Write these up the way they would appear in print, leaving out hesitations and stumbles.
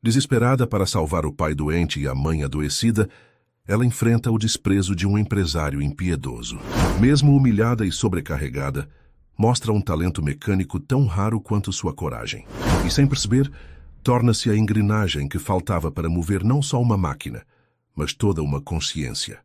Desesperada para salvar o pai doente e a mãe adoecida, ela enfrenta o desprezo de um empresário impiedoso. Mesmo humilhada e sobrecarregada, mostra um talento mecânico tão raro quanto sua coragem. E sem perceber, torna-se a engrenagem que faltava para mover não só uma máquina, mas toda uma consciência.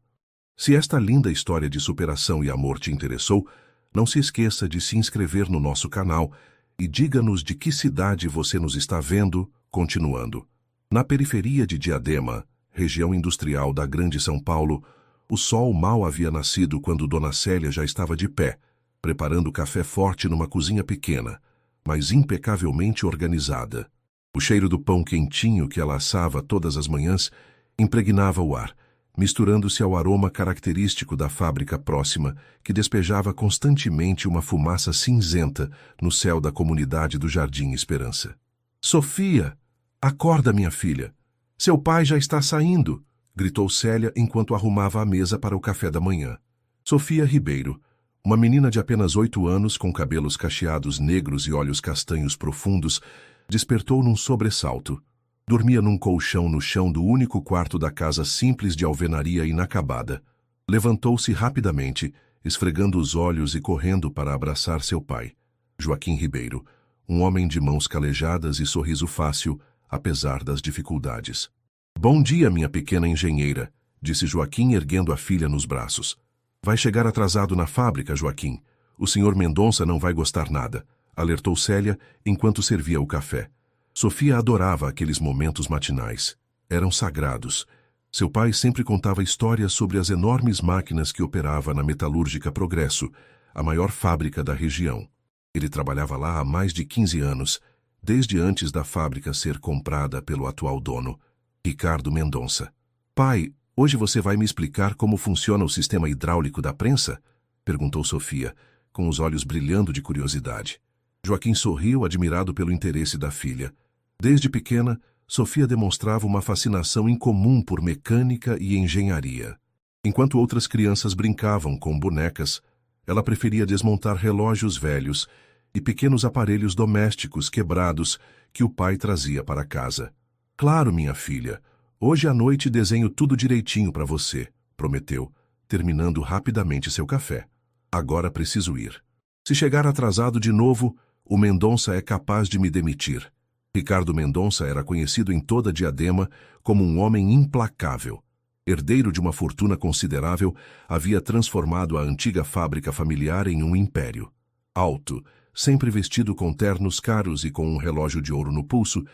Se esta linda história de superação e amor te interessou, não se esqueça de se inscrever no nosso canal e diga-nos de que cidade você nos está vendo, continuando. Na periferia de Diadema, região industrial da Grande São Paulo, o sol mal havia nascido quando Dona Célia já estava de pé, preparando café forte numa cozinha pequena, mas impecavelmente organizada. O cheiro do pão quentinho que ela assava todas as manhãs impregnava o ar, misturando-se ao aroma característico da fábrica próxima, que despejava constantemente uma fumaça cinzenta no céu da comunidade do Jardim Esperança. "Sofia! Acorda, minha filha! Seu pai já está saindo!" gritou Célia enquanto arrumava a mesa para o café da manhã. Sofia Ribeiro, uma menina de apenas 8 anos com cabelos cacheados negros e olhos castanhos profundos, despertou num sobressalto. Dormia num colchão no chão do único quarto da casa simples de alvenaria inacabada. Levantou-se rapidamente, esfregando os olhos e correndo para abraçar seu pai, Joaquim Ribeiro, um homem de mãos calejadas e sorriso fácil, apesar das dificuldades. "Bom dia, minha pequena engenheira", disse Joaquim erguendo a filha nos braços. "Vai chegar atrasado na fábrica, Joaquim. O senhor Mendonça não vai gostar nada", alertou Célia enquanto servia o café. Sofia adorava aqueles momentos matinais. Eram sagrados. Seu pai sempre contava histórias sobre as enormes máquinas que operava na Metalúrgica Progresso, a maior fábrica da região. Ele trabalhava lá há mais de 15 anos, desde antes da fábrica ser comprada pelo atual dono, Ricardo Mendonça. "Pai, hoje você vai me explicar como funciona o sistema hidráulico da prensa?", perguntou Sofia, com os olhos brilhando de curiosidade. Joaquim sorriu, admirado pelo interesse da filha. Desde pequena, Sofia demonstrava uma fascinação incomum por mecânica e engenharia. Enquanto outras crianças brincavam com bonecas, ela preferia desmontar relógios velhos e pequenos aparelhos domésticos quebrados que o pai trazia para casa. "Claro, minha filha, hoje à noite desenho tudo direitinho para você", prometeu, terminando rapidamente seu café. "Agora preciso ir. Se chegar atrasado de novo, o Mendonça é capaz de me demitir." Ricardo Mendonça era conhecido em toda Diadema como um homem implacável. Herdeiro de uma fortuna considerável, havia transformado a antiga fábrica familiar em um império. Alto, sempre vestido com ternos caros e com um relógio de ouro no pulso,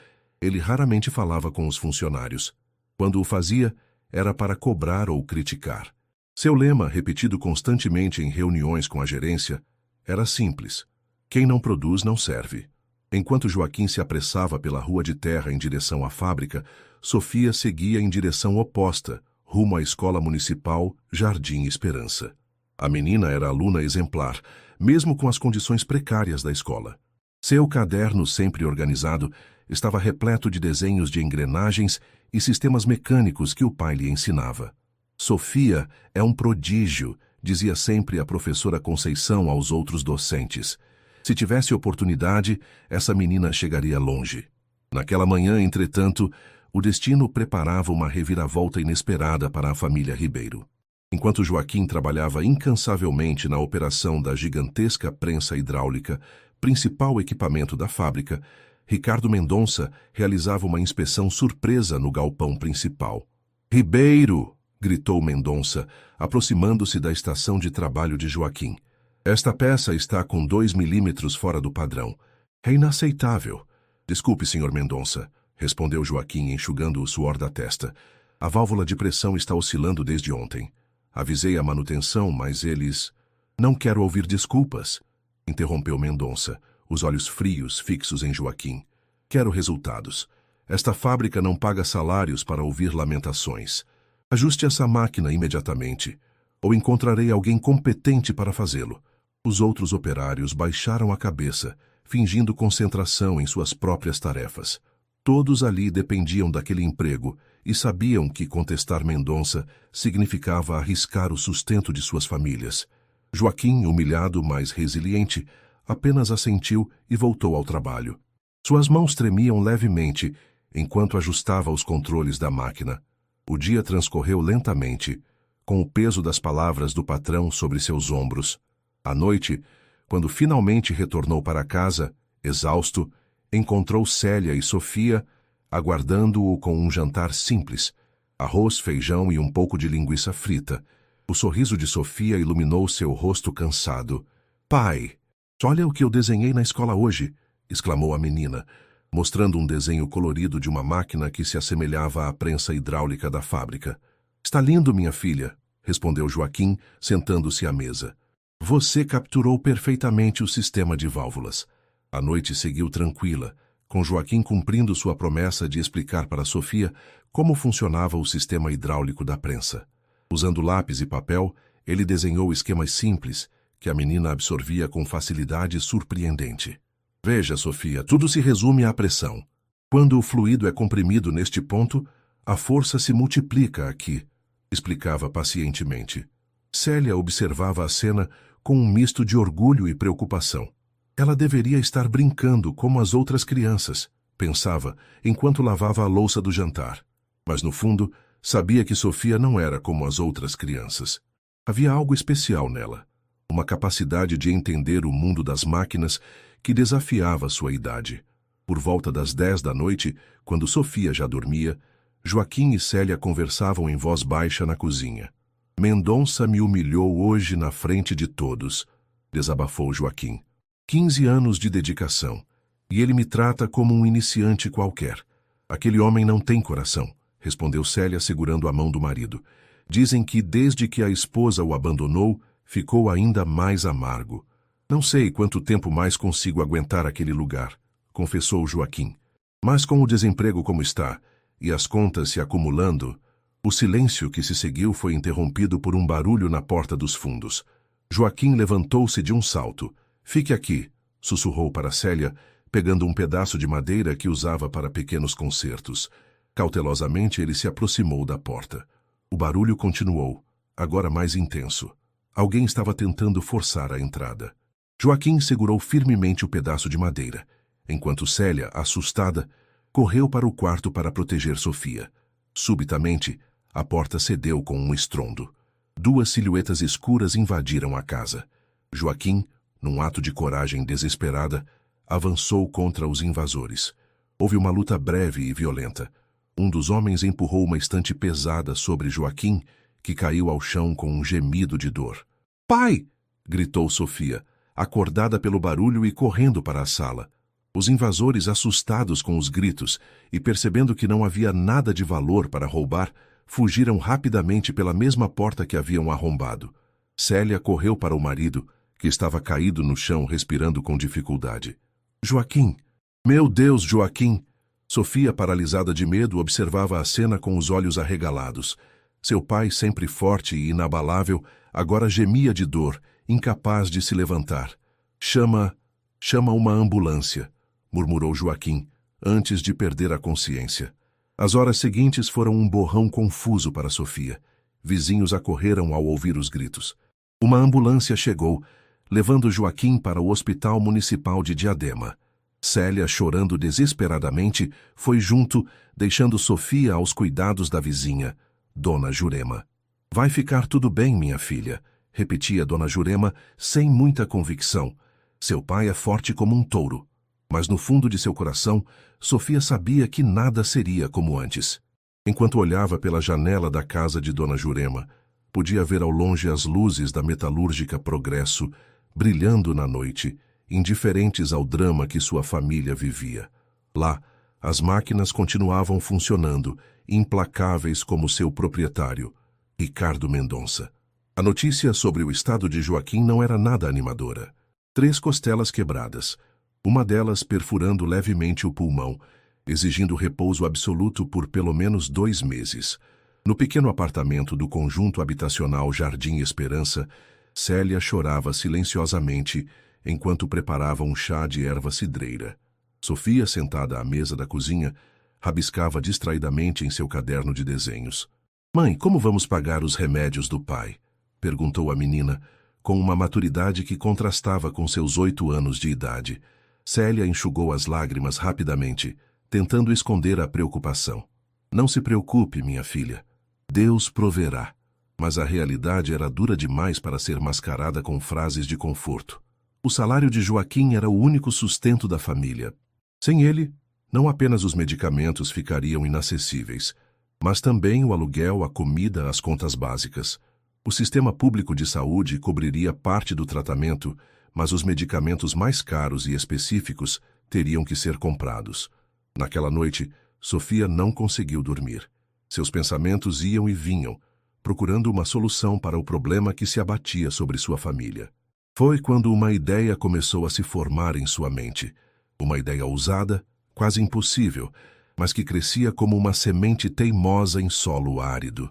ele raramente falava com os funcionários. Quando o fazia, era para cobrar ou criticar. Seu lema, repetido constantemente em reuniões com a gerência, era simples: quem não produz não serve. Enquanto Joaquim se apressava pela rua de terra em direção à fábrica, Sofia seguia em direção oposta, rumo à escola municipal Jardim Esperança. A menina era aluna exemplar, mesmo com as condições precárias da escola. Seu caderno, sempre organizado, estava repleto de desenhos de engrenagens e sistemas mecânicos que o pai lhe ensinava. "Sofia é um prodígio", dizia sempre a professora Conceição aos outros docentes. Se tivesse oportunidade, essa menina chegaria longe. Naquela manhã, entretanto, o destino preparava uma reviravolta inesperada para a família Ribeiro. Enquanto Joaquim trabalhava incansavelmente na operação da gigantesca prensa hidráulica, principal equipamento da fábrica, Ricardo Mendonça realizava uma inspeção surpresa no galpão principal. "Ribeiro!", gritou Mendonça, aproximando-se da estação de trabalho de Joaquim. "Esta peça está com 2 milímetros fora do padrão. É inaceitável." "Desculpe, senhor Mendonça", respondeu Joaquim, enxugando o suor da testa. "A válvula de pressão está oscilando desde ontem. Avisei a manutenção, mas eles..." "Não quero ouvir desculpas", interrompeu Mendonça, os olhos frios fixos em Joaquim. "Quero resultados. Esta fábrica não paga salários para ouvir lamentações. Ajuste essa máquina imediatamente, ou encontrarei alguém competente para fazê-lo." Os outros operários baixaram a cabeça, fingindo concentração em suas próprias tarefas. Todos ali dependiam daquele emprego e sabiam que contestar Mendonça significava arriscar o sustento de suas famílias. Joaquim, humilhado, mas resiliente, apenas assentiu e voltou ao trabalho. Suas mãos tremiam levemente, enquanto ajustava os controles da máquina. O dia transcorreu lentamente, com o peso das palavras do patrão sobre seus ombros. À noite, quando finalmente retornou para casa, exausto, encontrou Célia e Sofia aguardando-o com um jantar simples: arroz, feijão e um pouco de linguiça frita. O sorriso de Sofia iluminou seu rosto cansado. "Pai, olha o que eu desenhei na escola hoje", exclamou a menina, mostrando um desenho colorido de uma máquina que se assemelhava à prensa hidráulica da fábrica. "Está lindo, minha filha", respondeu Joaquim, sentando-se à mesa. "Você capturou perfeitamente o sistema de válvulas." A noite seguiu tranquila, com Joaquim cumprindo sua promessa de explicar para Sofia como funcionava o sistema hidráulico da prensa. Usando lápis e papel, ele desenhou esquemas simples, que a menina absorvia com facilidade surpreendente. "Veja, Sofia, tudo se resume à pressão. Quando o fluido é comprimido neste ponto, a força se multiplica aqui", explicava pacientemente. Célia observava a cena com um misto de orgulho e preocupação. Ela deveria estar brincando como as outras crianças, pensava, enquanto lavava a louça do jantar. Mas, no fundo, sabia que Sofia não era como as outras crianças. Havia algo especial nela, uma capacidade de entender o mundo das máquinas que desafiava sua idade. Por volta das 10 da noite, quando Sofia já dormia, Joaquim e Célia conversavam em voz baixa na cozinha. "Mendonça me humilhou hoje na frente de todos", desabafou Joaquim. 15 anos de dedicação, e ele me trata como um iniciante qualquer. "Aquele homem não tem coração", respondeu Célia segurando a mão do marido. "Dizem que desde que a esposa o abandonou, ficou ainda mais amargo. Não sei quanto tempo mais consigo aguentar aquele lugar", confessou Joaquim. "Mas com o desemprego como está, e as contas se acumulando..." O silêncio que se seguiu foi interrompido por um barulho na porta dos fundos. Joaquim levantou-se de um salto. "Fique aqui", sussurrou para Célia, pegando um pedaço de madeira que usava para pequenos concertos. Cautelosamente ele se aproximou da porta. O barulho continuou, agora mais intenso. Alguém estava tentando forçar a entrada. Joaquim segurou firmemente o pedaço de madeira, enquanto Célia, assustada, correu para o quarto para proteger Sofia. Subitamente, a porta cedeu com um estrondo. 2 silhuetas escuras invadiram a casa. Joaquim, num ato de coragem desesperada, avançou contra os invasores. Houve uma luta breve e violenta. Um dos homens empurrou uma estante pesada sobre Joaquim, que caiu ao chão com um gemido de dor. "Pai!" gritou Sofia, acordada pelo barulho e correndo para a sala. Os invasores, assustados com os gritos e percebendo que não havia nada de valor para roubar, fugiram rapidamente pela mesma porta que haviam arrombado. Célia correu para o marido, que estava caído no chão respirando com dificuldade. "Joaquim! Meu Deus, Joaquim!" Sofia, paralisada de medo, observava a cena com os olhos arregalados. Seu pai, sempre forte e inabalável, agora gemia de dor, incapaz de se levantar. Chama uma ambulância", murmurou Joaquim, antes de perder a consciência. As horas seguintes foram um borrão confuso para Sofia. Vizinhos acorreram ao ouvir os gritos. Uma ambulância chegou, levando Joaquim para o Hospital Municipal de Diadema. Célia, chorando desesperadamente, foi junto, deixando Sofia aos cuidados da vizinha, Dona Jurema. "Vai ficar tudo bem, minha filha", repetia Dona Jurema, sem muita convicção. Seu pai é forte como um touro. Mas no fundo de seu coração, Sofia sabia que nada seria como antes. Enquanto olhava pela janela da casa de Dona Jurema, podia ver ao longe as luzes da metalúrgica Progresso, brilhando na noite, indiferentes ao drama que sua família vivia. Lá, as máquinas continuavam funcionando, implacáveis como seu proprietário, Ricardo Mendonça. A notícia sobre o estado de Joaquim não era nada animadora. 3 costelas quebradas, uma delas perfurando levemente o pulmão, exigindo repouso absoluto por pelo menos 2 meses. No pequeno apartamento do conjunto habitacional Jardim Esperança, Célia chorava silenciosamente enquanto preparava um chá de erva cidreira. Sofia, sentada à mesa da cozinha, rabiscava distraidamente em seu caderno de desenhos. "Mãe, como vamos pagar os remédios do pai?" perguntou a menina, com uma maturidade que contrastava com seus 8 anos de idade. Célia enxugou as lágrimas rapidamente. tentando esconder a preocupação. Não se preocupe, minha filha. Deus proverá. Mas a realidade era dura demais para ser mascarada com frases de conforto. O salário de Joaquim era o único sustento da família. Sem ele, não apenas os medicamentos ficariam inacessíveis, mas também o aluguel, a comida, as contas básicas. O sistema público de saúde cobriria parte do tratamento, mas os medicamentos mais caros e específicos teriam que ser comprados. Naquela noite, Sofia não conseguiu dormir. Seus pensamentos iam e vinham, procurando uma solução para o problema que se abatia sobre sua família. Foi quando uma ideia começou a se formar em sua mente. Uma ideia ousada, quase impossível, mas que crescia como uma semente teimosa em solo árido.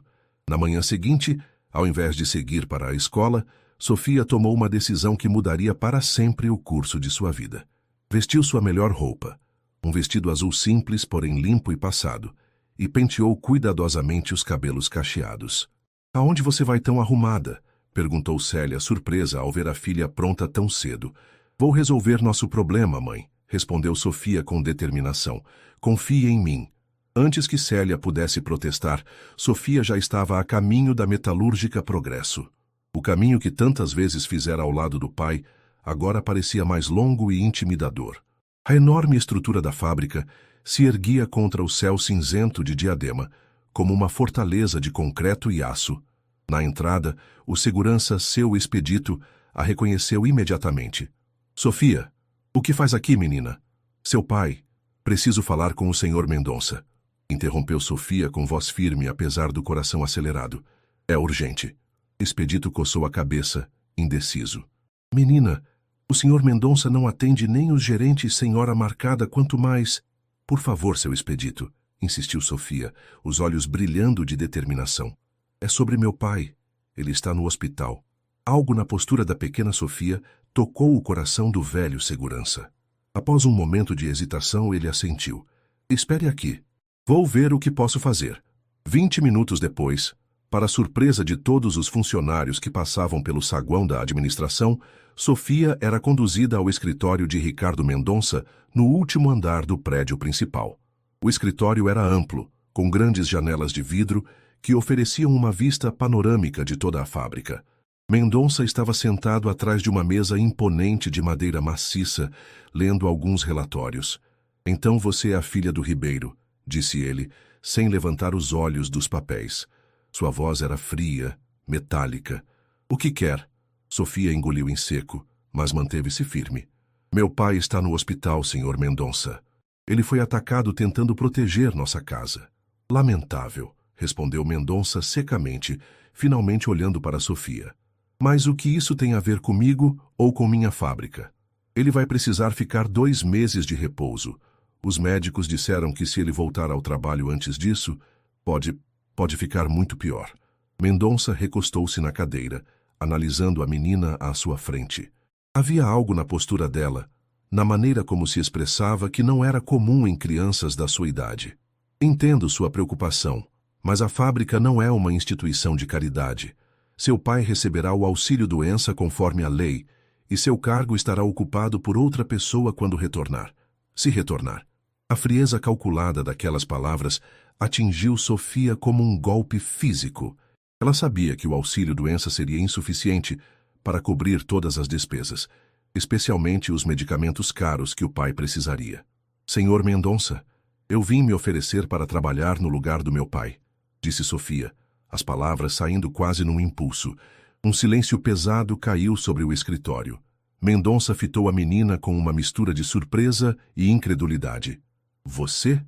Na manhã seguinte, ao invés de seguir para a escola, Sofia tomou uma decisão que mudaria para sempre o curso de sua vida. Vestiu sua melhor roupa, um vestido azul simples, porém limpo e passado, e penteou cuidadosamente os cabelos cacheados. — Aonde você vai tão arrumada? Perguntou Célia, surpresa ao ver a filha pronta tão cedo. — Vou resolver nosso problema, mãe, respondeu Sofia com determinação. Confie em mim. Antes que Célia pudesse protestar, Sofia já estava a caminho da metalúrgica Progresso. O caminho que tantas vezes fizera ao lado do pai, agora parecia mais longo e intimidador. A enorme estrutura da fábrica se erguia contra o céu cinzento de Diadema, como uma fortaleza de concreto e aço. Na entrada, o segurança seu Expedito a reconheceu imediatamente. — Sofia, o que faz aqui, menina? — Seu pai. Preciso falar com o Sr. Mendonça. Interrompeu Sofia com voz firme, apesar do coração acelerado. — É urgente. Expedito coçou a cabeça, indeciso. — Menina, o Sr. Mendonça não atende nem os gerentes sem hora marcada, quanto mais... — Por favor, seu Expedito, insistiu Sofia, os olhos brilhando de determinação. — É sobre meu pai. Ele está no hospital. Algo na postura da pequena Sofia tocou o coração do velho segurança. Após um momento de hesitação, ele assentiu. — Espere aqui. Vou ver o que posso fazer. 20 minutos depois, para a surpresa de todos os funcionários que passavam pelo saguão da administração, Sofia era conduzida ao escritório de Ricardo Mendonça no último andar do prédio principal. O escritório era amplo, com grandes janelas de vidro que ofereciam uma vista panorâmica de toda a fábrica. Mendonça estava sentado atrás de uma mesa imponente de madeira maciça, lendo alguns relatórios. — Então você é a filha do Ribeiro, disse ele, sem levantar os olhos dos papéis. Sua voz era fria, metálica. — O que quer? Sofia engoliu em seco, mas manteve-se firme. — Meu pai está no hospital, Sr. Mendonça. Ele foi atacado tentando proteger nossa casa. — Lamentável, respondeu Mendonça secamente, finalmente olhando para Sofia. — Mas o que isso tem a ver comigo ou com minha fábrica? Ele vai precisar ficar 2 meses de repouso. Os médicos disseram que se ele voltar ao trabalho antes disso, pode ficar muito pior. Mendonça recostou-se na cadeira, analisando a menina à sua frente. Havia algo na postura dela, na maneira como se expressava, que não era comum em crianças da sua idade. — Entendo sua preocupação, mas a fábrica não é uma instituição de caridade. Seu pai receberá o auxílio-doença conforme a lei, e seu cargo estará ocupado por outra pessoa quando retornar. Se retornar. A frieza calculada daquelas palavras atingiu Sofia como um golpe físico. Ela sabia que o auxílio-doença seria insuficiente para cobrir todas as despesas, especialmente os medicamentos caros que o pai precisaria. — Senhor Mendonça, eu vim me oferecer para trabalhar no lugar do meu pai, disse Sofia, as palavras saindo quase num impulso. Um silêncio pesado caiu sobre o escritório. Mendonça fitou a menina com uma mistura de surpresa e incredulidade. — Você?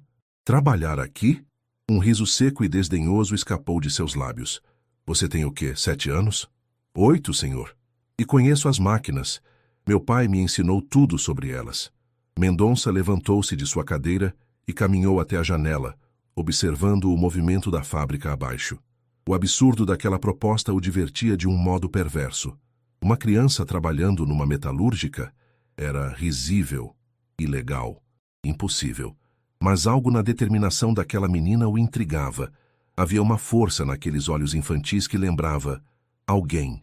Trabalhar aqui? Um riso seco e desdenhoso escapou de seus lábios. — Você tem o quê, 7 anos? — 8, senhor. E conheço as máquinas. Meu pai me ensinou tudo sobre elas. Mendonça levantou-se de sua cadeira e caminhou até a janela, observando o movimento da fábrica abaixo. O absurdo daquela proposta o divertia de um modo perverso. Uma criança trabalhando numa metalúrgica era risível, ilegal, impossível. Mas algo na determinação daquela menina o intrigava. Havia uma força naqueles olhos infantis que lembrava alguém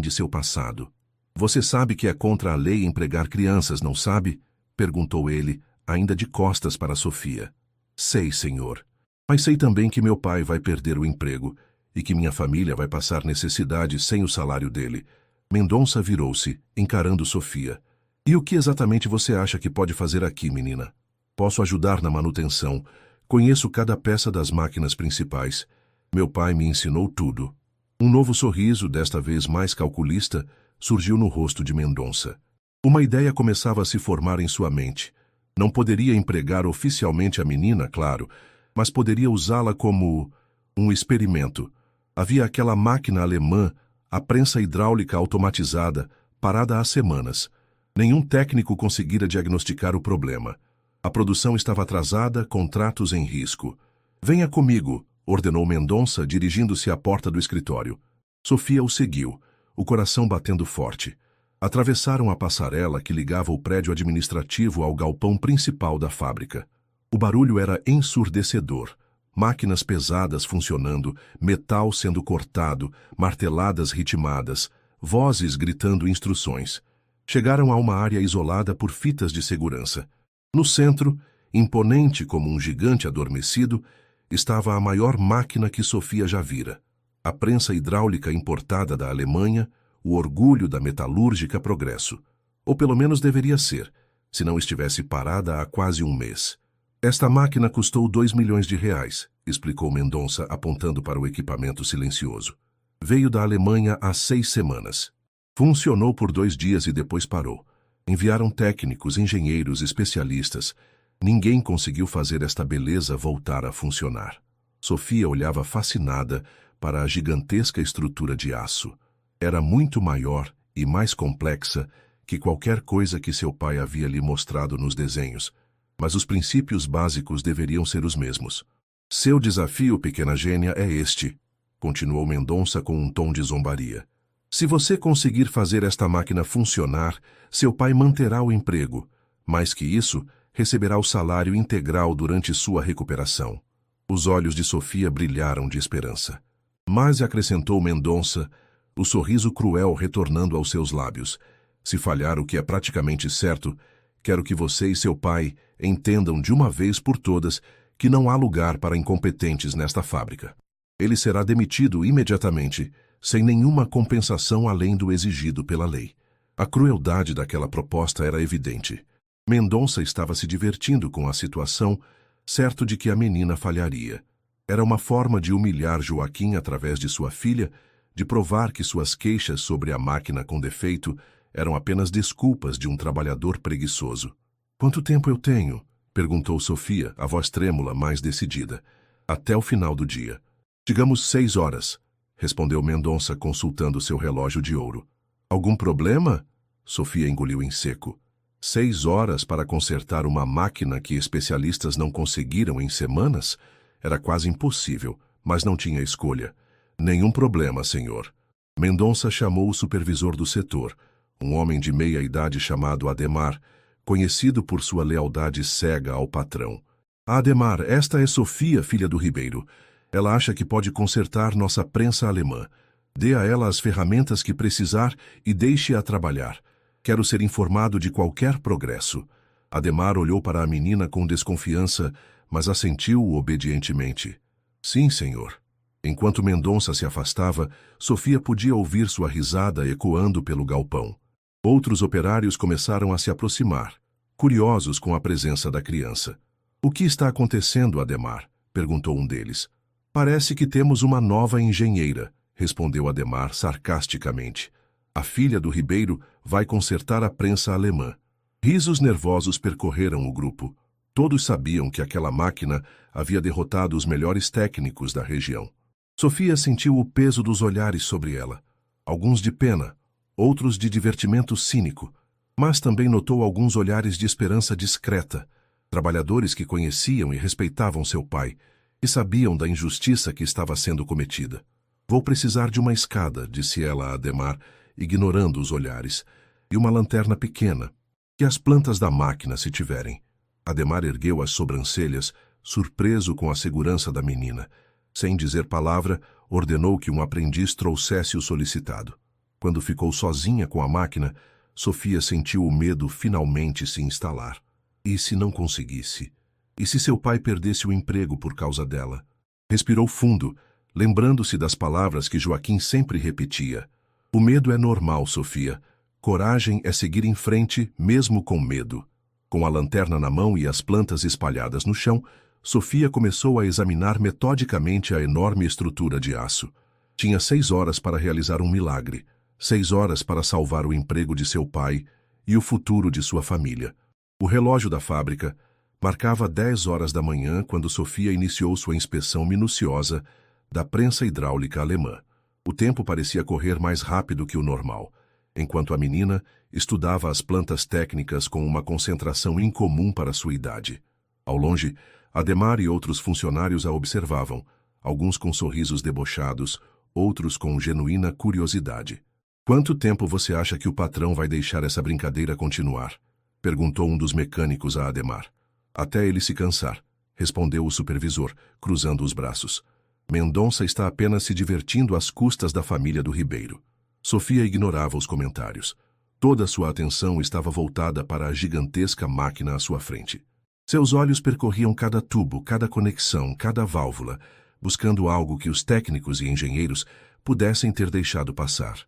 de seu passado. — Você sabe que é contra a lei empregar crianças, não sabe? Perguntou ele, ainda de costas para Sofia. Sei, senhor. Mas sei também que meu pai vai perder o emprego e que minha família vai passar necessidade sem o salário dele. Mendonça virou-se, encarando Sofia. E o que exatamente você acha que pode fazer aqui, menina? Posso ajudar na manutenção. Conheço cada peça das máquinas principais. Meu pai me ensinou tudo. Um novo sorriso, desta vez mais calculista, surgiu no rosto de Mendonça. Uma ideia começava a se formar em sua mente. Não poderia empregar oficialmente a menina, claro, mas poderia usá-la como um experimento. Havia aquela máquina alemã, a prensa hidráulica automatizada, parada há semanas. Nenhum técnico conseguira diagnosticar o problema. A produção estava atrasada, contratos em risco. Venha comigo, ordenou Mendonça, dirigindo-se à porta do escritório. Sofia o seguiu, o coração batendo forte. Atravessaram a passarela que ligava o prédio administrativo ao galpão principal da fábrica. O barulho era ensurdecedor. Máquinas pesadas funcionando, metal sendo cortado, marteladas ritmadas, vozes gritando instruções. Chegaram a uma área isolada por fitas de segurança. No centro, imponente como um gigante adormecido, estava a maior máquina que Sofia já vira. A prensa hidráulica importada da Alemanha, o orgulho da metalúrgica Progresso. Ou pelo menos deveria ser, se não estivesse parada há quase um mês. Esta máquina custou 2 milhões de reais, explicou Mendonça, apontando para o equipamento silencioso. Veio da Alemanha há 6 semanas. Funcionou por 2 dias e depois parou. Enviaram técnicos, engenheiros, especialistas. Ninguém conseguiu fazer esta beleza voltar a funcionar. Sofia olhava fascinada para a gigantesca estrutura de aço. Era muito maior e mais complexa que qualquer coisa que seu pai havia lhe mostrado nos desenhos, mas os princípios básicos deveriam ser os mesmos. Seu desafio, pequena gênia, é este, continuou Mendonça com um tom de zombaria. Se você conseguir fazer esta máquina funcionar, seu pai manterá o emprego. Mais que isso, receberá o salário integral durante sua recuperação. Os olhos de Sofia brilharam de esperança. Mas, acrescentou Mendonça, o sorriso cruel retornando aos seus lábios. Se falhar o que é praticamente certo, quero que você e seu pai entendam de uma vez por todas que não há lugar para incompetentes nesta fábrica. Ele será demitido imediatamente, sem nenhuma compensação além do exigido pela lei. A crueldade daquela proposta era evidente. Mendonça estava se divertindo com a situação, certo de que a menina falharia. Era uma forma de humilhar Joaquim através de sua filha, de provar que suas queixas sobre a máquina com defeito eram apenas desculpas de um trabalhador preguiçoso. Quanto tempo eu tenho? Perguntou Sofia, a voz trêmula, mais decidida. Até o final do dia. Digamos 6 horas, respondeu Mendonça, consultando seu relógio de ouro. Algum problema? Sofia engoliu em seco. 6 horas para consertar uma máquina que especialistas não conseguiram em semanas? Era quase impossível, mas não tinha escolha. Nenhum problema, senhor. Mendonça chamou o supervisor do setor, um homem de meia idade chamado Ademar, conhecido por sua lealdade cega ao patrão. Ademar, esta é Sofia, filha do Ribeiro. Ela acha que pode consertar nossa prensa alemã. Dê a ela as ferramentas que precisar e deixe-a trabalhar. Quero ser informado de qualquer progresso. Ademar olhou para a menina com desconfiança, mas assentiu obedientemente. Sim, senhor. Enquanto Mendonça se afastava, Sofia podia ouvir sua risada ecoando pelo galpão. Outros operários começaram a se aproximar, curiosos com a presença da criança. O que está acontecendo, Ademar? Perguntou um deles. Parece que temos uma nova engenheira, respondeu Ademar sarcasticamente. A filha do Ribeiro vai consertar a prensa alemã. Risos nervosos percorreram o grupo. Todos sabiam que aquela máquina havia derrotado os melhores técnicos da região. Sofia sentiu o peso dos olhares sobre ela, alguns de pena, outros de divertimento cínico, mas também notou alguns olhares de esperança discreta, trabalhadores que conheciam e respeitavam seu pai e sabiam da injustiça que estava sendo cometida. Vou precisar de uma escada, disse ela a Ademar, ignorando os olhares, e uma lanterna pequena, que as plantas da máquina se tiverem. Ademar ergueu as sobrancelhas, surpreso com a segurança da menina. Sem dizer palavra, ordenou que um aprendiz trouxesse o solicitado. Quando ficou sozinha com a máquina, Sofia sentiu o medo finalmente se instalar. E se não conseguisse? E se seu pai perdesse o emprego por causa dela? Respirou fundo, lembrando-se das palavras que Joaquim sempre repetia. O medo é normal, Sofia. Coragem é seguir em frente, mesmo com medo. Com a lanterna na mão e as plantas espalhadas no chão, Sofia começou a examinar metodicamente a enorme estrutura de aço. Tinha 6 horas para realizar um milagre, 6 horas para salvar o emprego de seu pai e o futuro de sua família. O relógio da fábrica marcava 10 horas da manhã quando Sofia iniciou sua inspeção minuciosa da prensa hidráulica alemã. O tempo parecia correr mais rápido que o normal, enquanto a menina estudava as plantas técnicas com uma concentração incomum para sua idade. Ao longe, Ademar e outros funcionários a observavam, alguns com sorrisos debochados, outros com genuína curiosidade. "Quanto tempo você acha que o patrão vai deixar essa brincadeira continuar?" perguntou um dos mecânicos a Ademar. "Até ele se cansar", respondeu o supervisor, cruzando os braços. "Mendonça está apenas se divertindo às custas da família do Ribeiro." Sofia ignorava os comentários. Toda sua atenção estava voltada para a gigantesca máquina à sua frente. Seus olhos percorriam cada tubo, cada conexão, cada válvula, buscando algo que os técnicos e engenheiros pudessem ter deixado passar.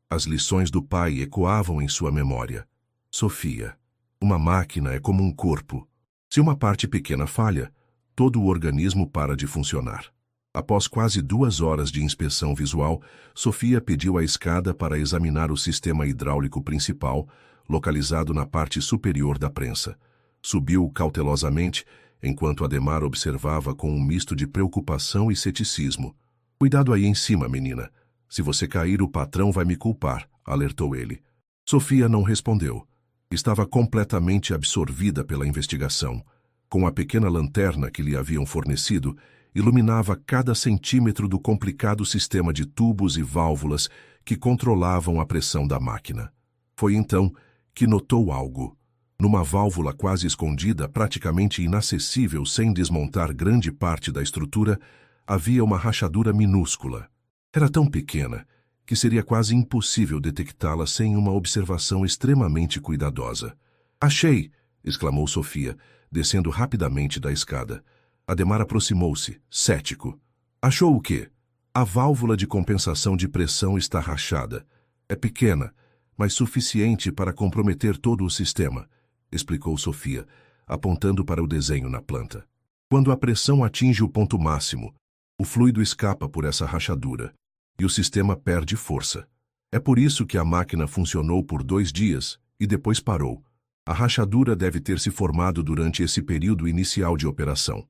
As lições do pai ecoavam em sua memória. "Sofia, uma máquina é como um corpo. Se uma parte pequena falha, todo o organismo para de funcionar." Após quase 2 horas de inspeção visual, Sofia pediu a escada para examinar o sistema hidráulico principal, localizado na parte superior da prensa. Subiu cautelosamente, enquanto Ademar observava com um misto de preocupação e ceticismo. "Cuidado aí em cima, menina. Se você cair, o patrão vai me culpar", alertou ele. Sofia não respondeu. Estava completamente absorvida pela investigação. Com a pequena lanterna que lhe haviam fornecido, iluminava cada centímetro do complicado sistema de tubos e válvulas que controlavam a pressão da máquina. Foi então que notou algo. Numa válvula quase escondida, praticamente inacessível sem desmontar grande parte da estrutura, havia uma rachadura minúscula. Era tão pequena que seria quase impossível detectá-la sem uma observação extremamente cuidadosa. "Achei!" exclamou Sofia, descendo rapidamente da escada. Ademar aproximou-se, cético. "Achou o quê?" "A válvula de compensação de pressão está rachada. É pequena, mas suficiente para comprometer todo o sistema", explicou Sofia, apontando para o desenho na planta. "Quando a pressão atinge o ponto máximo, o fluido escapa por essa rachadura e o sistema perde força. É por isso que a máquina funcionou por 2 dias e depois parou. A rachadura deve ter se formado durante esse período inicial de operação."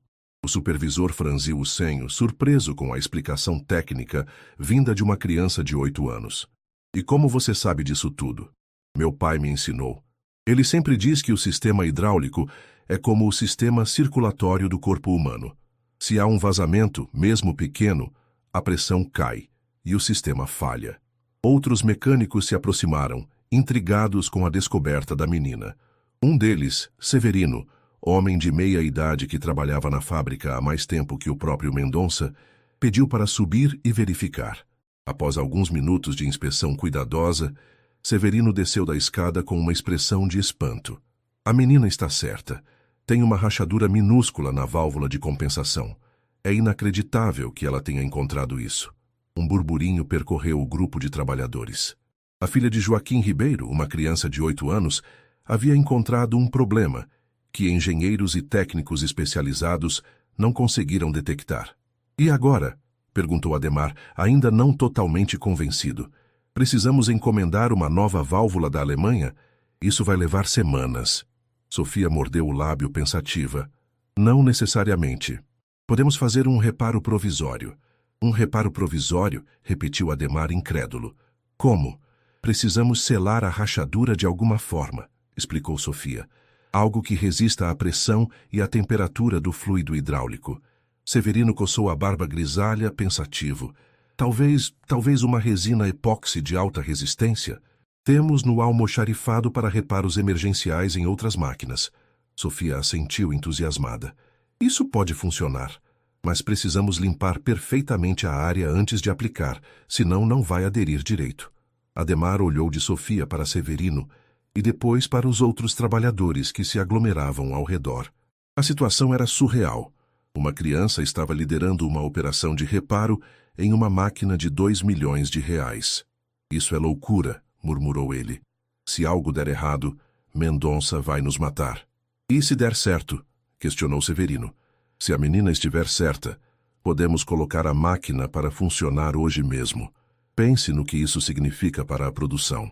O supervisor franziu o senho, surpreso com a explicação técnica vinda de uma criança de 8 anos. "E como você sabe disso tudo?" "Meu pai me ensinou. Ele sempre diz que o sistema hidráulico é como o sistema circulatório do corpo humano. Se há um vazamento, mesmo pequeno, a pressão cai e o sistema falha." Outros mecânicos se aproximaram, intrigados com a descoberta da menina. Um deles, Severino, homem de meia idade que trabalhava na fábrica há mais tempo que o próprio Mendonça, pediu para subir e verificar. Após alguns minutos de inspeção cuidadosa, Severino desceu da escada com uma expressão de espanto. "A menina está certa. Tem uma rachadura minúscula na válvula de compensação. É inacreditável que ela tenha encontrado isso." Um burburinho percorreu o grupo de trabalhadores. A filha de Joaquim Ribeiro, uma criança de 8 anos, havia encontrado um problema que engenheiros e técnicos especializados não conseguiram detectar. "E agora?" perguntou Ademar, ainda não totalmente convencido. "Precisamos encomendar uma nova válvula da Alemanha? Isso vai levar semanas." Sofia mordeu o lábio pensativa. "Não necessariamente. Podemos fazer um reparo provisório." "Um reparo provisório?" repetiu Ademar incrédulo. "Como?" "Precisamos selar a rachadura de alguma forma", explicou Sofia. "Algo que resista à pressão e à temperatura do fluido hidráulico." Severino coçou a barba grisalha, pensativo. Talvez uma resina epóxi de alta resistência? "Temos no almoxarifado para reparos emergenciais em outras máquinas." Sofia assentiu entusiasmada. "Isso pode funcionar, mas precisamos limpar perfeitamente a área antes de aplicar, senão não vai aderir direito." Ademar olhou de Sofia para Severino, e depois para os outros trabalhadores que se aglomeravam ao redor. A situação era surreal. Uma criança estava liderando uma operação de reparo em uma máquina de 2 milhões de reais. Isso é loucura, murmurou ele. Se algo der errado, Mendonça vai nos matar. E se der certo? Questionou Severino. Se a menina estiver certa, podemos colocar a máquina para funcionar hoje mesmo. Pense no que isso significa para a produção.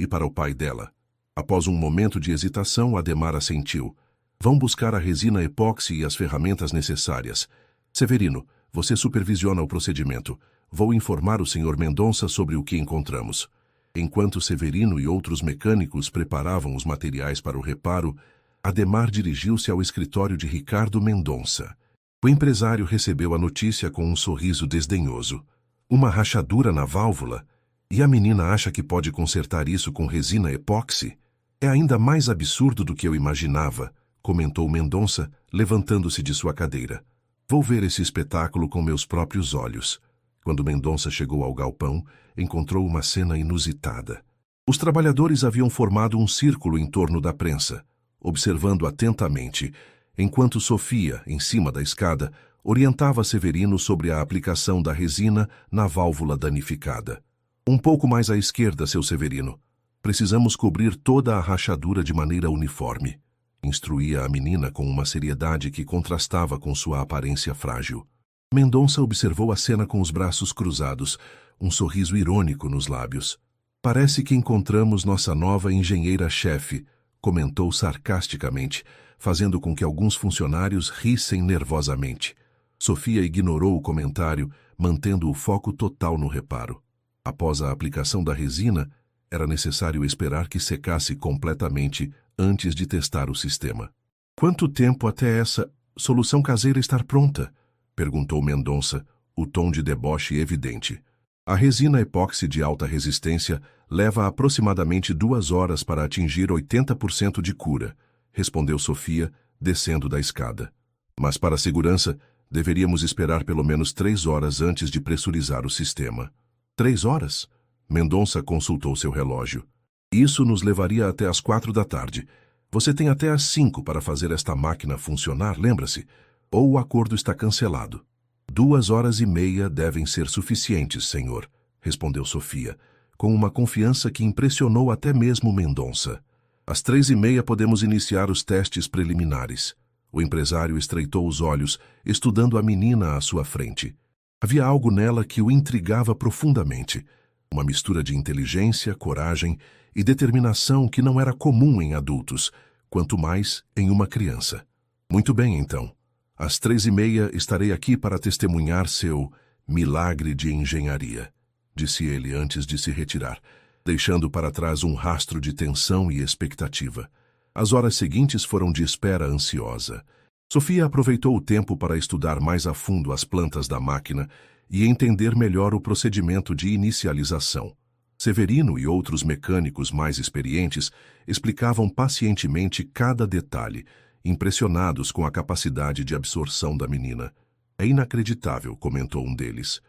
E para o pai dela. Após um momento de hesitação, Adhemar assentiu. Vão buscar a resina epóxi e as ferramentas necessárias. Severino, você supervisiona o procedimento. Vou informar o Sr. Mendonça sobre o que encontramos. Enquanto Severino e outros mecânicos preparavam os materiais para o reparo, Adhemar dirigiu-se ao escritório de Ricardo Mendonça. O empresário recebeu a notícia com um sorriso desdenhoso. Uma rachadura na válvula? E a menina acha que pode consertar isso com resina epóxi? É ainda mais absurdo do que eu imaginava, comentou Mendonça, levantando-se de sua cadeira. Vou ver esse espetáculo com meus próprios olhos. Quando Mendonça chegou ao galpão, encontrou uma cena inusitada. Os trabalhadores haviam formado um círculo em torno da prensa, observando atentamente, enquanto Sofia, em cima da escada, orientava Severino sobre a aplicação da resina na válvula danificada. Um pouco mais à esquerda, seu Severino. Precisamos cobrir toda a rachadura de maneira uniforme. Instruía a menina com uma seriedade que contrastava com sua aparência frágil. Mendonça observou a cena com os braços cruzados, um sorriso irônico nos lábios. Parece que encontramos nossa nova engenheira-chefe, comentou sarcasticamente, fazendo com que alguns funcionários rissem nervosamente. Sofia ignorou o comentário, mantendo o foco total no reparo. Após a aplicação da resina, era necessário esperar que secasse completamente antes de testar o sistema. Quanto tempo até essa solução caseira estar pronta? Perguntou Mendonça, o tom de deboche evidente. A resina epóxi de alta resistência leva aproximadamente 2 horas para atingir 80% de cura, respondeu Sofia, descendo da escada. Mas para a segurança, deveríamos esperar pelo menos 3 horas antes de pressurizar o sistema. 3 horas? Mendonça consultou seu relógio. Isso nos levaria até às 4 da tarde. Você tem até às 5 para fazer esta máquina funcionar, lembra-se? Ou o acordo está cancelado. 2 horas e meia devem ser suficientes, senhor, respondeu Sofia, com uma confiança que impressionou até mesmo Mendonça. Às 3h30 podemos iniciar os testes preliminares. O empresário estreitou os olhos, estudando a menina à sua frente. Havia algo nela que o intrigava profundamente. Uma mistura de inteligência, coragem e determinação que não era comum em adultos, quanto mais em uma criança. Muito bem, então. Às 3h30 estarei aqui para testemunhar seu milagre de engenharia, disse ele antes de se retirar, deixando para trás um rastro de tensão e expectativa. As horas seguintes foram de espera ansiosa. Sofia aproveitou o tempo para estudar mais a fundo as plantas da máquina e entender melhor o procedimento de inicialização. Severino e outros mecânicos mais experientes explicavam pacientemente cada detalhe, impressionados com a capacidade de absorção da menina. É inacreditável, comentou um deles.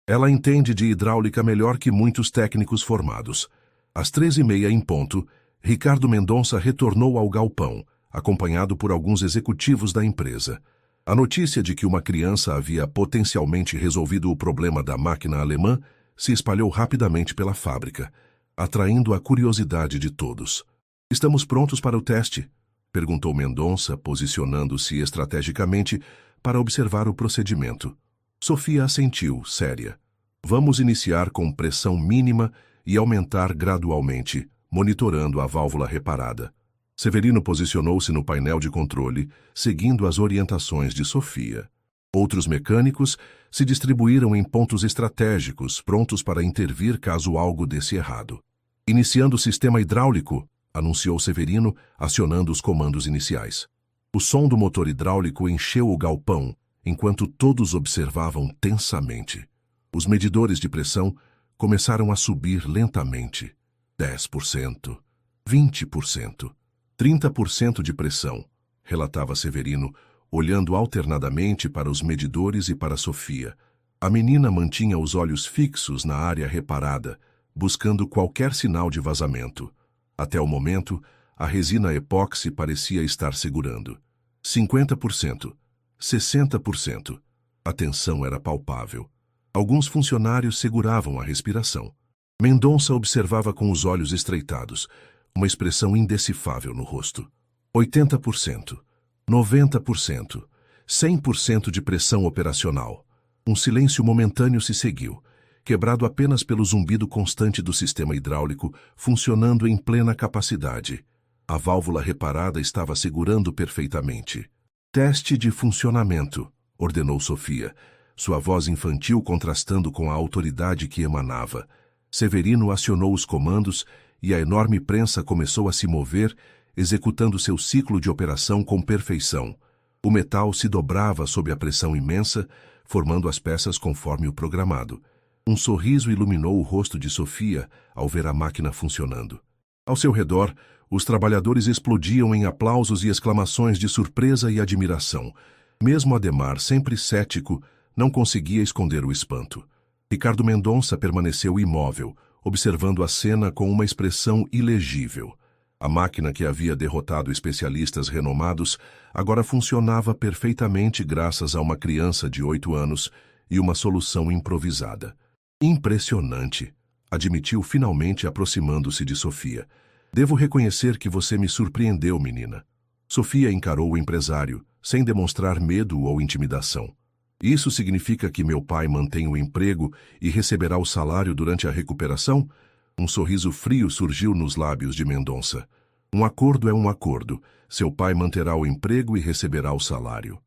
Ela entende de hidráulica melhor que muitos técnicos formados. Às 3h30 em ponto, Ricardo Mendonça retornou ao galpão, acompanhado por alguns executivos da empresa. A notícia de que uma criança havia potencialmente resolvido o problema da máquina alemã se espalhou rapidamente pela fábrica, atraindo a curiosidade de todos. Estamos prontos para o teste? Perguntou Mendonça, posicionando-se estrategicamente para observar o procedimento. Sofia assentiu, séria. Vamos iniciar com pressão mínima e aumentar gradualmente, monitorando a válvula reparada. Severino posicionou-se no painel de controle, seguindo as orientações de Sofia. Outros mecânicos se distribuíram em pontos estratégicos, prontos para intervir caso algo desse errado. Iniciando o sistema hidráulico, anunciou Severino, acionando os comandos iniciais. O som do motor hidráulico encheu o galpão, enquanto todos observavam tensamente. Os medidores de pressão começaram a subir lentamente. 10%, 20%, 30% de pressão, relatava Severino, olhando alternadamente para os medidores e para Sofia. A menina mantinha os olhos fixos na área reparada, buscando qualquer sinal de vazamento. Até o momento, a resina epóxi parecia estar segurando. 50%, 60%. A tensão era palpável. Alguns funcionários seguravam a respiração. Mendonça observava com os olhos estreitados, uma expressão indecifável no rosto. 80%, 90%, 100% de pressão operacional. Um silêncio momentâneo se seguiu, quebrado apenas pelo zumbido constante do sistema hidráulico funcionando em plena capacidade. A válvula reparada estava segurando perfeitamente. Teste de funcionamento, ordenou Sofia, sua voz infantil contrastando com a autoridade que emanava. Severino acionou os comandos e a enorme prensa começou a se mover, executando seu ciclo de operação com perfeição. O metal se dobrava sob a pressão imensa, formando as peças conforme o programado. Um sorriso iluminou o rosto de Sofia ao ver a máquina funcionando. Ao seu redor, os trabalhadores explodiam em aplausos e exclamações de surpresa e admiração. Mesmo Ademar, sempre cético, não conseguia esconder o espanto. Ricardo Mendonça permaneceu imóvel, observando a cena com uma expressão ilegível. A máquina que havia derrotado especialistas renomados agora funcionava perfeitamente graças a uma criança de 8 anos e uma solução improvisada. Impressionante, admitiu finalmente aproximando-se de Sofia. Devo reconhecer que você me surpreendeu, menina. Sofia encarou o empresário, sem demonstrar medo ou intimidação. Isso significa que meu pai mantém o emprego e receberá o salário durante a recuperação? Um sorriso frio surgiu nos lábios de Mendonça. Um acordo é um acordo. Seu pai manterá o emprego e receberá o salário.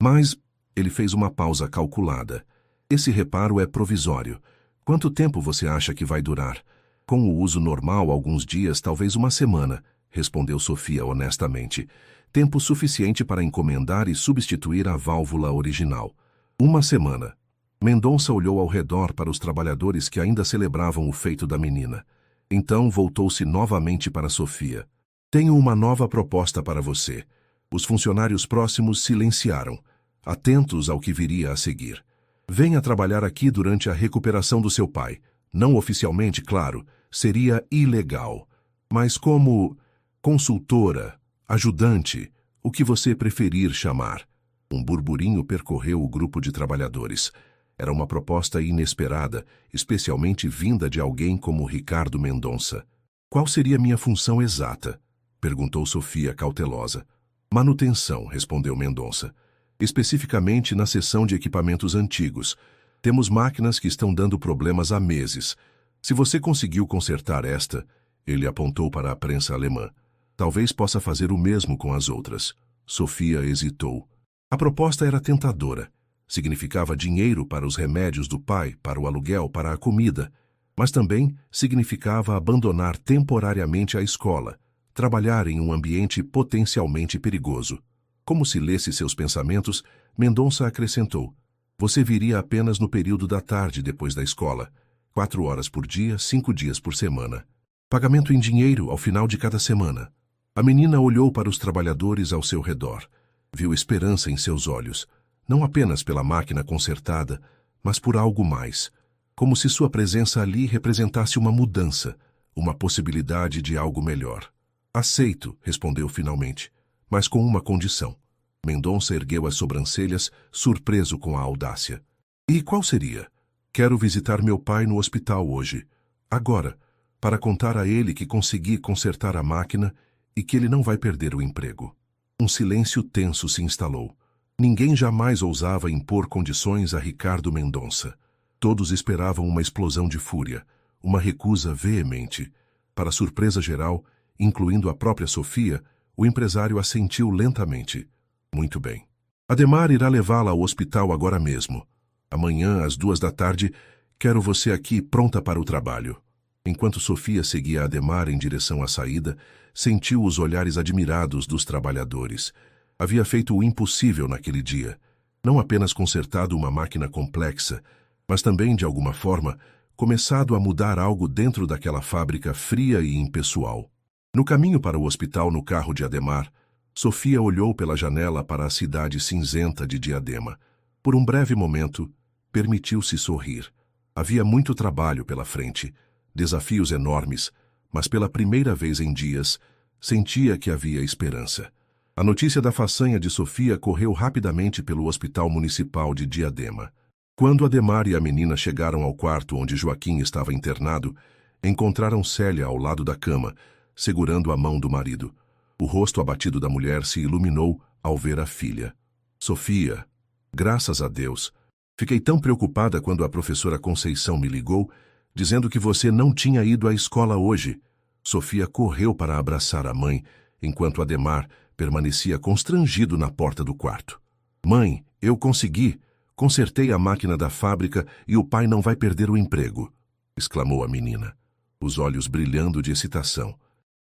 Mas ele fez uma pausa calculada. Esse reparo é provisório. Quanto tempo você acha que vai durar? Com o uso normal, alguns dias, talvez uma semana, respondeu Sofia honestamente. Tempo suficiente para encomendar e substituir a válvula original. Uma semana. Mendonça olhou ao redor para os trabalhadores que ainda celebravam o feito da menina. Então voltou-se novamente para Sofia. Tenho uma nova proposta para você. Os funcionários próximos silenciaram, atentos ao que viria a seguir. Venha trabalhar aqui durante a recuperação do seu pai. Não oficialmente, claro, seria ilegal. Mas como consultora, ajudante, o que você preferir chamar. Um burburinho percorreu o grupo de trabalhadores. Era uma proposta inesperada, especialmente vinda de alguém como Ricardo Mendonça. Qual seria minha função exata? Perguntou Sofia cautelosa. Manutenção, respondeu Mendonça. Especificamente na seção de equipamentos antigos. Temos máquinas que estão dando problemas há meses. Se você conseguiu consertar esta, ele apontou para a prensa alemã. Talvez possa fazer o mesmo com as outras. Sofia hesitou. A proposta era tentadora. Significava dinheiro para os remédios do pai, para o aluguel, para a comida. Mas também significava abandonar temporariamente a escola, trabalhar em um ambiente potencialmente perigoso. Como se lesse seus pensamentos, Mendonça acrescentou. Você viria apenas no período da tarde depois da escola. 4 horas por dia, 5 dias por semana. Pagamento em dinheiro ao final de cada semana. A menina olhou para os trabalhadores ao seu redor. Viu esperança em seus olhos, não apenas pela máquina consertada, mas por algo mais, como se sua presença ali representasse uma mudança, uma possibilidade de algo melhor. Aceito, respondeu finalmente, mas com uma condição. Mendonça ergueu as sobrancelhas, surpreso com a audácia. E qual seria? Quero visitar meu pai no hospital hoje, agora, para contar a ele que consegui consertar a máquina e que ele não vai perder o emprego. Um silêncio tenso se instalou. Ninguém jamais ousava impor condições a Ricardo Mendonça. Todos esperavam uma explosão de fúria, uma recusa veemente. Para surpresa geral, incluindo a própria Sofia, o empresário assentiu lentamente. Muito bem. Ademar irá levá-la ao hospital agora mesmo. Amanhã, às 2 da tarde, quero você aqui pronta para o trabalho. Enquanto Sofia seguia Ademar em direção à saída, sentiu os olhares admirados dos trabalhadores. Havia feito o impossível naquele dia. Não apenas consertado uma máquina complexa, mas também, de alguma forma, começado a mudar algo dentro daquela fábrica fria e impessoal. No caminho para o hospital no carro de Ademar, Sofia olhou pela janela para a cidade cinzenta de Diadema. Por um breve momento, permitiu-se sorrir. Havia muito trabalho pela frente, desafios enormes, mas pela primeira vez em dias, sentia que havia esperança. A notícia da façanha de Sofia correu rapidamente pelo Hospital Municipal de Diadema. Quando Ademar e a menina chegaram ao quarto onde Joaquim estava internado, encontraram Célia ao lado da cama, segurando a mão do marido. O rosto abatido da mulher se iluminou ao ver a filha. Sofia, graças a Deus. Fiquei tão preocupada quando a professora Conceição me ligou, dizendo que você não tinha ido à escola hoje. Sofia correu para abraçar a mãe, enquanto Ademar permanecia constrangido na porta do quarto. Mãe, eu consegui. Consertei a máquina da fábrica e o pai não vai perder o emprego, exclamou a menina, os olhos brilhando de excitação.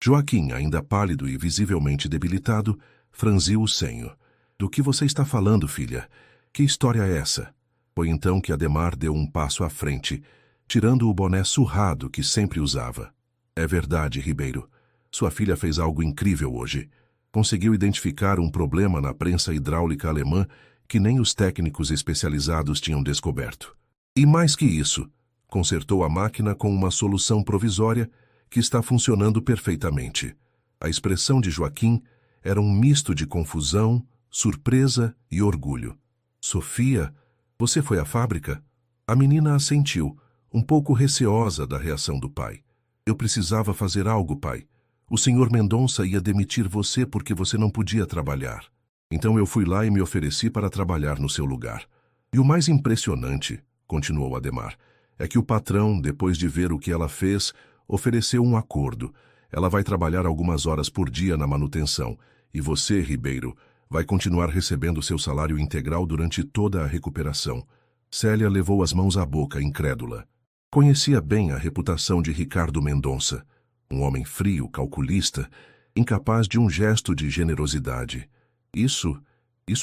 Joaquim, ainda pálido e visivelmente debilitado, franziu o senho. Do que você está falando, filha? Que história é essa? Foi então que Ademar deu um passo à frente, tirando o boné surrado que sempre usava. É verdade, Ribeiro. Sua filha fez algo incrível hoje. Conseguiu identificar um problema na prensa hidráulica alemã que nem os técnicos especializados tinham descoberto. E mais que isso, consertou a máquina com uma solução provisória que está funcionando perfeitamente. A expressão de Joaquim era um misto de confusão, surpresa e orgulho. Sofia, você foi à fábrica? A menina assentiu, um pouco receosa da reação do pai. Eu precisava fazer algo, pai. O senhor Mendonça ia demitir você porque você não podia trabalhar. Então eu fui lá e me ofereci para trabalhar no seu lugar. E o mais impressionante, continuou Ademar, é que o patrão, depois de ver o que ela fez, ofereceu um acordo. Ela vai trabalhar algumas horas por dia na manutenção, e você, Ribeiro, vai continuar recebendo seu salário integral durante toda a recuperação. Célia levou as mãos à boca, incrédula. Conhecia bem a reputação de Ricardo Mendonça, um homem frio, calculista, incapaz de um gesto de generosidade. Isso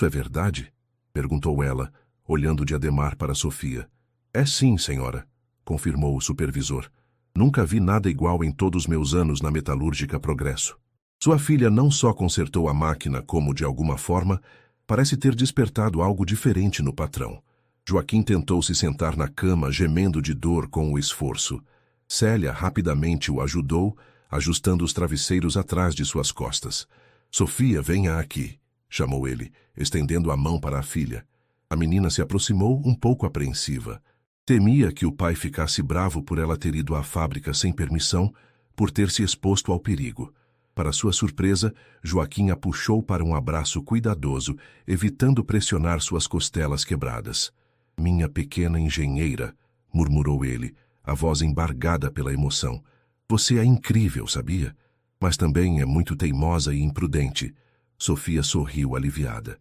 é verdade? Perguntou ela, olhando de Ademar para Sofia. É sim, senhora, confirmou o supervisor. Nunca vi nada igual em todos os meus anos na metalúrgica Progresso. Sua filha não só consertou a máquina como, de alguma forma, parece ter despertado algo diferente no patrão. Joaquim tentou se sentar na cama, gemendo de dor com o esforço. Célia rapidamente o ajudou, ajustando os travesseiros atrás de suas costas. Sofia, venha aqui, chamou ele, estendendo a mão para a filha. A menina se aproximou um pouco apreensiva. Temia que o pai ficasse bravo por ela ter ido à fábrica sem permissão, por ter se exposto ao perigo. Para sua surpresa, Joaquim a puxou para um abraço cuidadoso, evitando pressionar suas costelas quebradas. Minha pequena engenheira, murmurou ele, a voz embargada pela emoção. Você é incrível, sabia? Mas também é muito teimosa e imprudente. Sofia sorriu aliviada.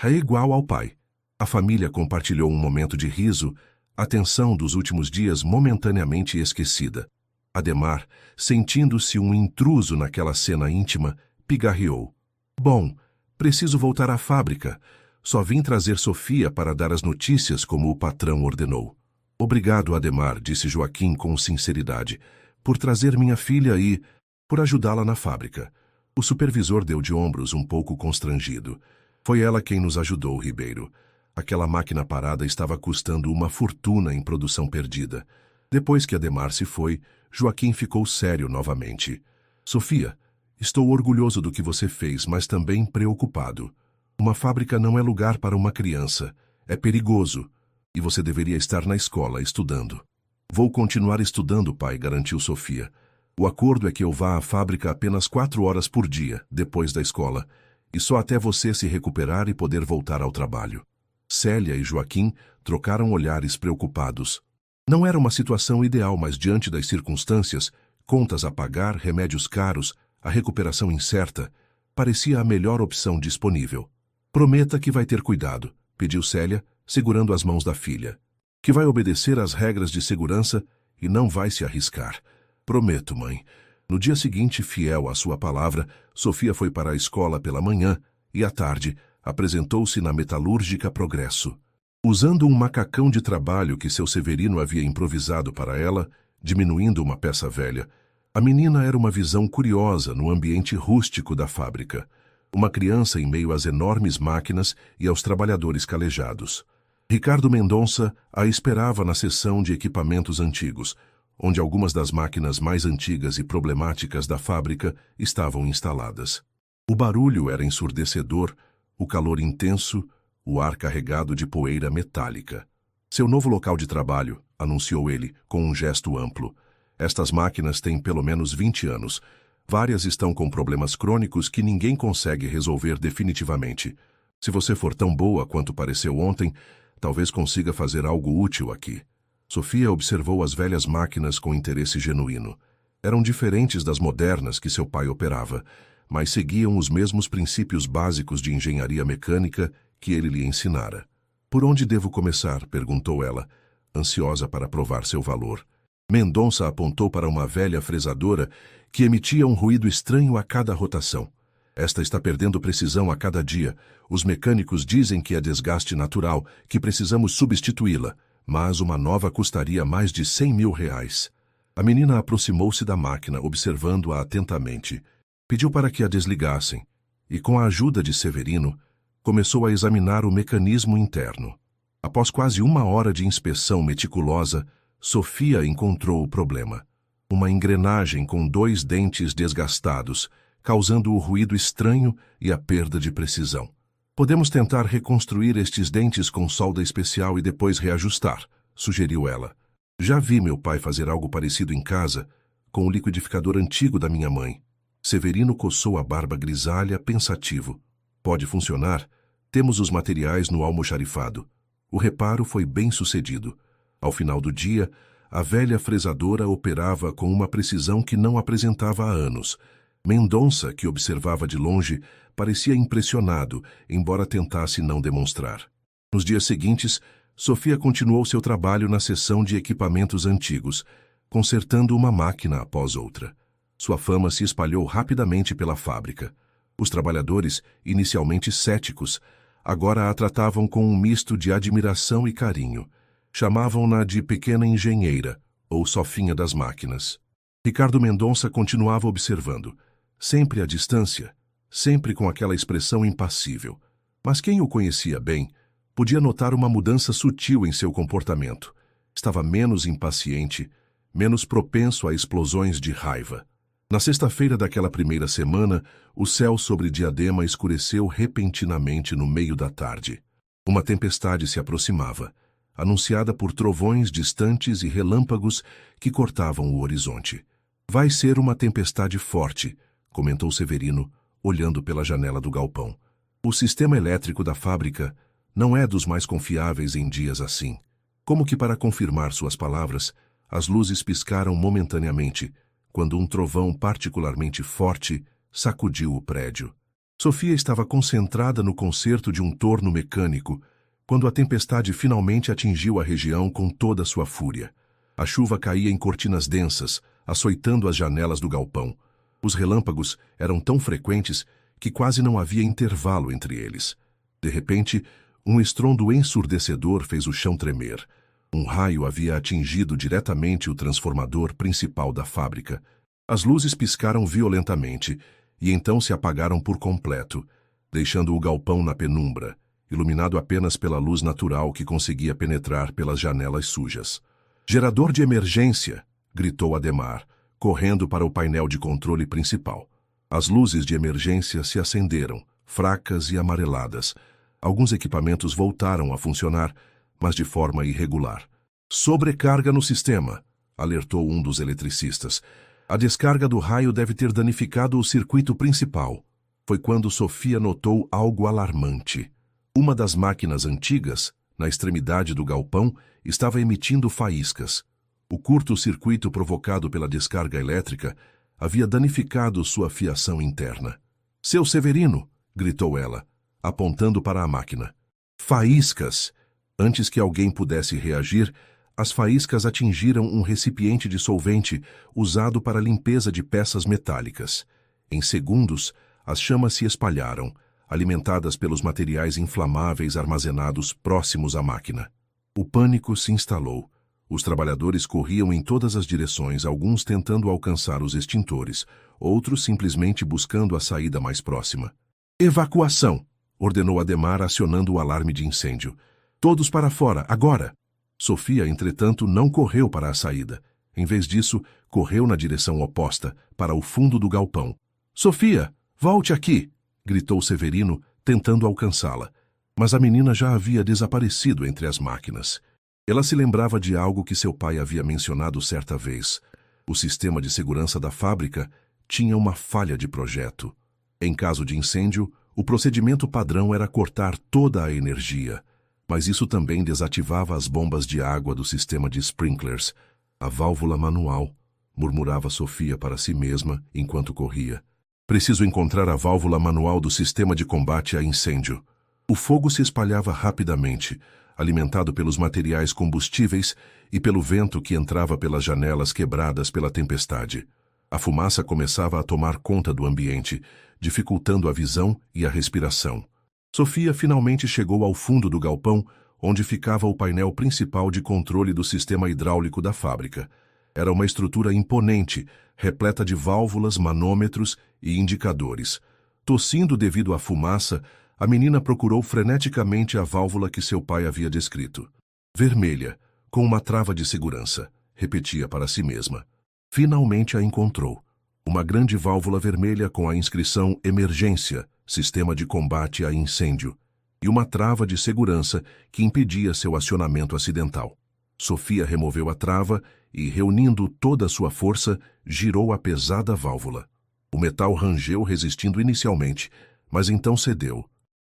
É igual ao pai. A família compartilhou um momento de riso, a tensão dos últimos dias momentaneamente esquecida. Ademar, sentindo-se um intruso naquela cena íntima, pigarreou. Bom, preciso voltar à fábrica. Só vim trazer Sofia para dar as notícias como o patrão ordenou. Obrigado, Ademar, disse Joaquim com sinceridade, por trazer minha filha e por ajudá-la na fábrica. O supervisor deu de ombros um pouco constrangido. Foi ela quem nos ajudou, Ribeiro. Aquela máquina parada estava custando uma fortuna em produção perdida. Depois que Ademar se foi, Joaquim ficou sério novamente. Sofia, estou orgulhoso do que você fez, mas também preocupado. Uma fábrica não é lugar para uma criança. É perigoso. E você deveria estar na escola, estudando. Vou continuar estudando, pai, garantiu Sofia. O acordo é que eu vá à fábrica apenas 4 horas por dia, depois da escola, e só até você se recuperar e poder voltar ao trabalho. Célia e Joaquim trocaram olhares preocupados. Não era uma situação ideal, mas diante das circunstâncias, contas a pagar, remédios caros, a recuperação incerta, parecia a melhor opção disponível. Prometa que vai ter cuidado, pediu Célia, segurando as mãos da filha. Que vai obedecer às regras de segurança e não vai se arriscar. Prometo, mãe. No dia seguinte, fiel à sua palavra, Sofia foi para a escola pela manhã e, à tarde, apresentou-se na metalúrgica Progresso. Usando um macacão de trabalho que seu Severino havia improvisado para ela, diminuindo uma peça velha, a menina era uma visão curiosa no ambiente rústico da fábrica. Uma criança em meio às enormes máquinas e aos trabalhadores calejados. Ricardo Mendonça a esperava na seção de equipamentos antigos, onde algumas das máquinas mais antigas e problemáticas da fábrica estavam instaladas. O barulho era ensurdecedor, o calor intenso, o ar carregado de poeira metálica. Seu novo local de trabalho, anunciou ele, com um gesto amplo. Estas máquinas têm pelo menos 20 anos. Várias estão com problemas crônicos que ninguém consegue resolver definitivamente. Se você for tão boa quanto pareceu ontem, talvez consiga fazer algo útil aqui. Sofia observou as velhas máquinas com interesse genuíno. Eram diferentes das modernas que seu pai operava, mas seguiam os mesmos princípios básicos de engenharia mecânica que ele lhe ensinara. Por onde devo começar? Perguntou ela, ansiosa para provar seu valor. Mendonça apontou para uma velha fresadora que emitia um ruído estranho a cada rotação. Esta está perdendo precisão a cada dia. Os mecânicos dizem que é desgaste natural, que precisamos substituí-la, mas uma nova custaria mais de 100 mil reais. A menina aproximou-se da máquina, observando-a atentamente. Pediu para que a desligassem, e com a ajuda de Severino, começou a examinar o mecanismo interno. Após quase 1 hora de inspeção meticulosa, Sofia encontrou o problema. Uma engrenagem com 2 dentes desgastados, causando o ruído estranho e a perda de precisão. Podemos tentar reconstruir estes dentes com solda especial e depois reajustar, sugeriu ela. Já vi meu pai fazer algo parecido em casa, com o liquidificador antigo da minha mãe. Severino coçou a barba grisalha, pensativo. Pode funcionar. Temos os materiais no almoxarifado. O reparo foi bem sucedido. Ao final do dia, a velha fresadora operava com uma precisão que não apresentava há anos. Mendonça, que observava de longe, parecia impressionado, embora tentasse não demonstrar. Nos dias seguintes, Sofia continuou seu trabalho na seção de equipamentos antigos, consertando uma máquina após outra. Sua fama se espalhou rapidamente pela fábrica. Os trabalhadores, inicialmente céticos, agora a tratavam com um misto de admiração e carinho. Chamavam-na de pequena engenheira, ou sofinha das máquinas. Ricardo Mendonça continuava observando, sempre à distância, sempre com aquela expressão impassível. Mas quem o conhecia bem, podia notar uma mudança sutil em seu comportamento. Estava menos impaciente, menos propenso a explosões de raiva. Na sexta-feira daquela primeira semana, o céu sobre Diadema escureceu repentinamente no meio da tarde. Uma tempestade se aproximava, anunciada por trovões distantes e relâmpagos que cortavam o horizonte. Vai ser uma tempestade forte, comentou Severino, olhando pela janela do galpão. O sistema elétrico da fábrica não é dos mais confiáveis em dias assim. Como que para confirmar suas palavras, as luzes piscaram momentaneamente, quando um trovão particularmente forte sacudiu o prédio. Sofia estava concentrada no conserto de um torno mecânico, quando a tempestade finalmente atingiu a região com toda sua fúria. A chuva caía em cortinas densas, açoitando as janelas do galpão. Os relâmpagos eram tão frequentes que quase não havia intervalo entre eles. De repente, um estrondo ensurdecedor fez o chão tremer. Um raio havia atingido diretamente o transformador principal da fábrica. As luzes piscaram violentamente e então se apagaram por completo, deixando o galpão na penumbra, iluminado apenas pela luz natural que conseguia penetrar pelas janelas sujas. «Gerador de emergência!» gritou Ademar, correndo para o painel de controle principal. As luzes de emergência se acenderam, fracas e amareladas. Alguns equipamentos voltaram a funcionar, mas de forma irregular. «Sobrecarga no sistema», alertou um dos eletricistas. «A descarga do raio deve ter danificado o circuito principal». Foi quando Sofia notou algo alarmante. Uma das máquinas antigas, na extremidade do galpão, estava emitindo faíscas. O curto-circuito provocado pela descarga elétrica havia danificado sua fiação interna. «Seu Severino!» gritou ela, apontando para a máquina. «Faíscas!» Antes que alguém pudesse reagir, as faíscas atingiram um recipiente de solvente usado para limpeza de peças metálicas. Em segundos, as chamas se espalharam, alimentadas pelos materiais inflamáveis armazenados próximos à máquina. O pânico se instalou. Os trabalhadores corriam em todas as direções, alguns tentando alcançar os extintores, outros simplesmente buscando a saída mais próxima. «Evacuação!» ordenou Ademar, acionando o alarme de incêndio. «Todos para fora, agora!» Sofia, entretanto, não correu para a saída. Em vez disso, correu na direção oposta, para o fundo do galpão. "Sofia, volte aqui!" gritou Severino, tentando alcançá-la. Mas a menina já havia desaparecido entre as máquinas. Ela se lembrava de algo que seu pai havia mencionado certa vez. O sistema de segurança da fábrica tinha uma falha de projeto. Em caso de incêndio, o procedimento padrão era cortar toda a energia. Mas isso também desativava as bombas de água do sistema de sprinklers. A válvula manual, murmurava Sofia para si mesma enquanto corria. Preciso encontrar a válvula manual do sistema de combate a incêndio. O fogo se espalhava rapidamente, alimentado pelos materiais combustíveis e pelo vento que entrava pelas janelas quebradas pela tempestade. A fumaça começava a tomar conta do ambiente, dificultando a visão e a respiração. Sofia finalmente chegou ao fundo do galpão, onde ficava o painel principal de controle do sistema hidráulico da fábrica. Era uma estrutura imponente, repleta de válvulas, manômetros e indicadores. Tossindo devido à fumaça, a menina procurou freneticamente a válvula que seu pai havia descrito. "Vermelha, com uma trava de segurança", repetia para si mesma. Finalmente a encontrou. Uma grande válvula vermelha com a inscrição "Emergência, Sistema de Combate a Incêndio", e uma trava de segurança que impedia seu acionamento acidental. Sofia removeu a trava e, reunindo toda a sua força, girou a pesada válvula. O metal rangeu resistindo inicialmente, mas então cedeu.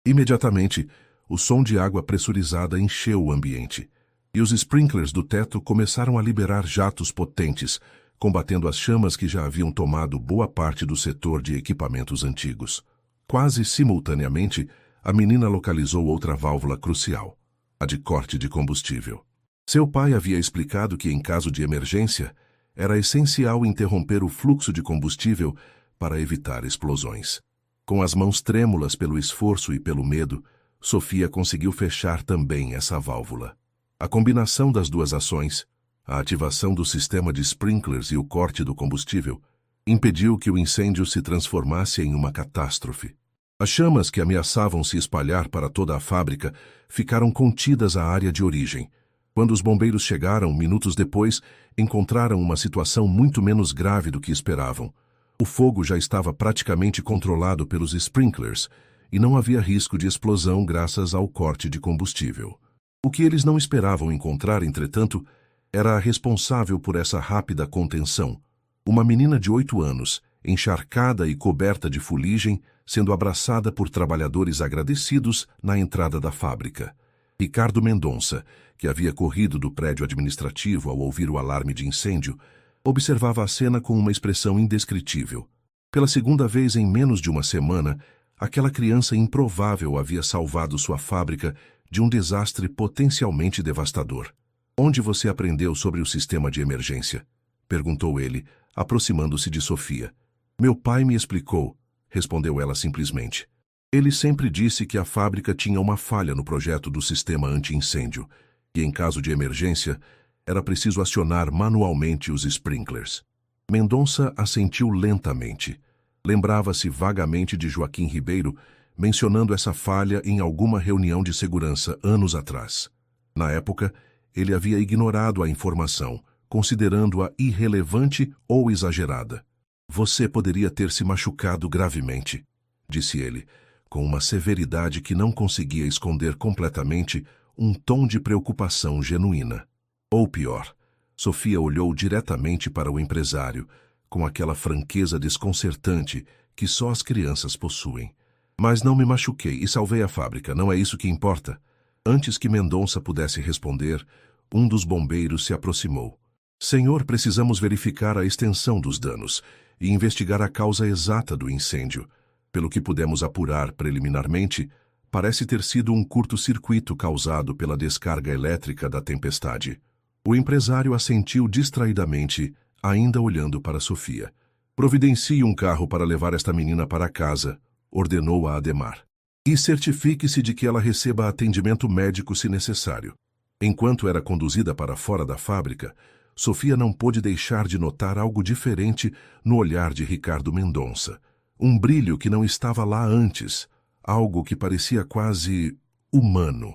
Imediatamente, o som de água pressurizada encheu o ambiente, e os sprinklers do teto começaram a liberar jatos potentes, combatendo as chamas que já haviam tomado boa parte do setor de equipamentos antigos. Quase simultaneamente, a menina localizou outra válvula crucial, a de corte de combustível. Seu pai havia explicado que, em caso de emergência, era essencial interromper o fluxo de combustível para evitar explosões. Com as mãos trêmulas pelo esforço e pelo medo, Sofia conseguiu fechar também essa válvula. A combinação das duas ações, a ativação do sistema de sprinklers e o corte do combustível, impediu que o incêndio se transformasse em uma catástrofe. As chamas que ameaçavam se espalhar para toda a fábrica ficaram contidas à área de origem. Quando os bombeiros chegaram, minutos depois, encontraram uma situação muito menos grave do que esperavam. O fogo já estava praticamente controlado pelos sprinklers e não havia risco de explosão graças ao corte de combustível. O que eles não esperavam encontrar, entretanto, era a responsável por essa rápida contenção. Uma menina de 8 anos, encharcada e coberta de fuligem, sendo abraçada por trabalhadores agradecidos na entrada da fábrica. Ricardo Mendonça, que havia corrido do prédio administrativo ao ouvir o alarme de incêndio, observava a cena com uma expressão indescritível. Pela segunda vez em menos de uma semana, aquela criança improvável havia salvado sua fábrica de um desastre potencialmente devastador. "Onde você aprendeu sobre o sistema de emergência?" perguntou ele, aproximando-se de Sofia. "Meu pai me explicou", respondeu ela simplesmente. "Ele sempre disse que a fábrica tinha uma falha no projeto do sistema anti-incêndio, e em caso de emergência, era preciso acionar manualmente os sprinklers." Mendonça assentiu lentamente. Lembrava-se vagamente de Joaquim Ribeiro mencionando essa falha em alguma reunião de segurança anos atrás. Na época, ele havia ignorado a informação, considerando-a irrelevante ou exagerada. "Você poderia ter se machucado gravemente", disse ele, com uma severidade que não conseguia esconder completamente um tom de preocupação genuína. Ou pior, Sofia olhou diretamente para o empresário, com aquela franqueza desconcertante que só as crianças possuem. "Mas não me machuquei e salvei a fábrica, não é isso que importa?" Antes que Mendonça pudesse responder, um dos bombeiros se aproximou. "Senhor, precisamos verificar a extensão dos danos e investigar a causa exata do incêndio. Pelo que pudemos apurar preliminarmente, parece ter sido um curto-circuito causado pela descarga elétrica da tempestade." O empresário assentiu distraidamente, ainda olhando para Sofia. "Providencie um carro para levar esta menina para casa", ordenou a Ademar. "E certifique-se de que ela receba atendimento médico se necessário." Enquanto era conduzida para fora da fábrica, Sofia não pôde deixar de notar algo diferente no olhar de Ricardo Mendonça. Um brilho que não estava lá antes, algo que parecia quase humano.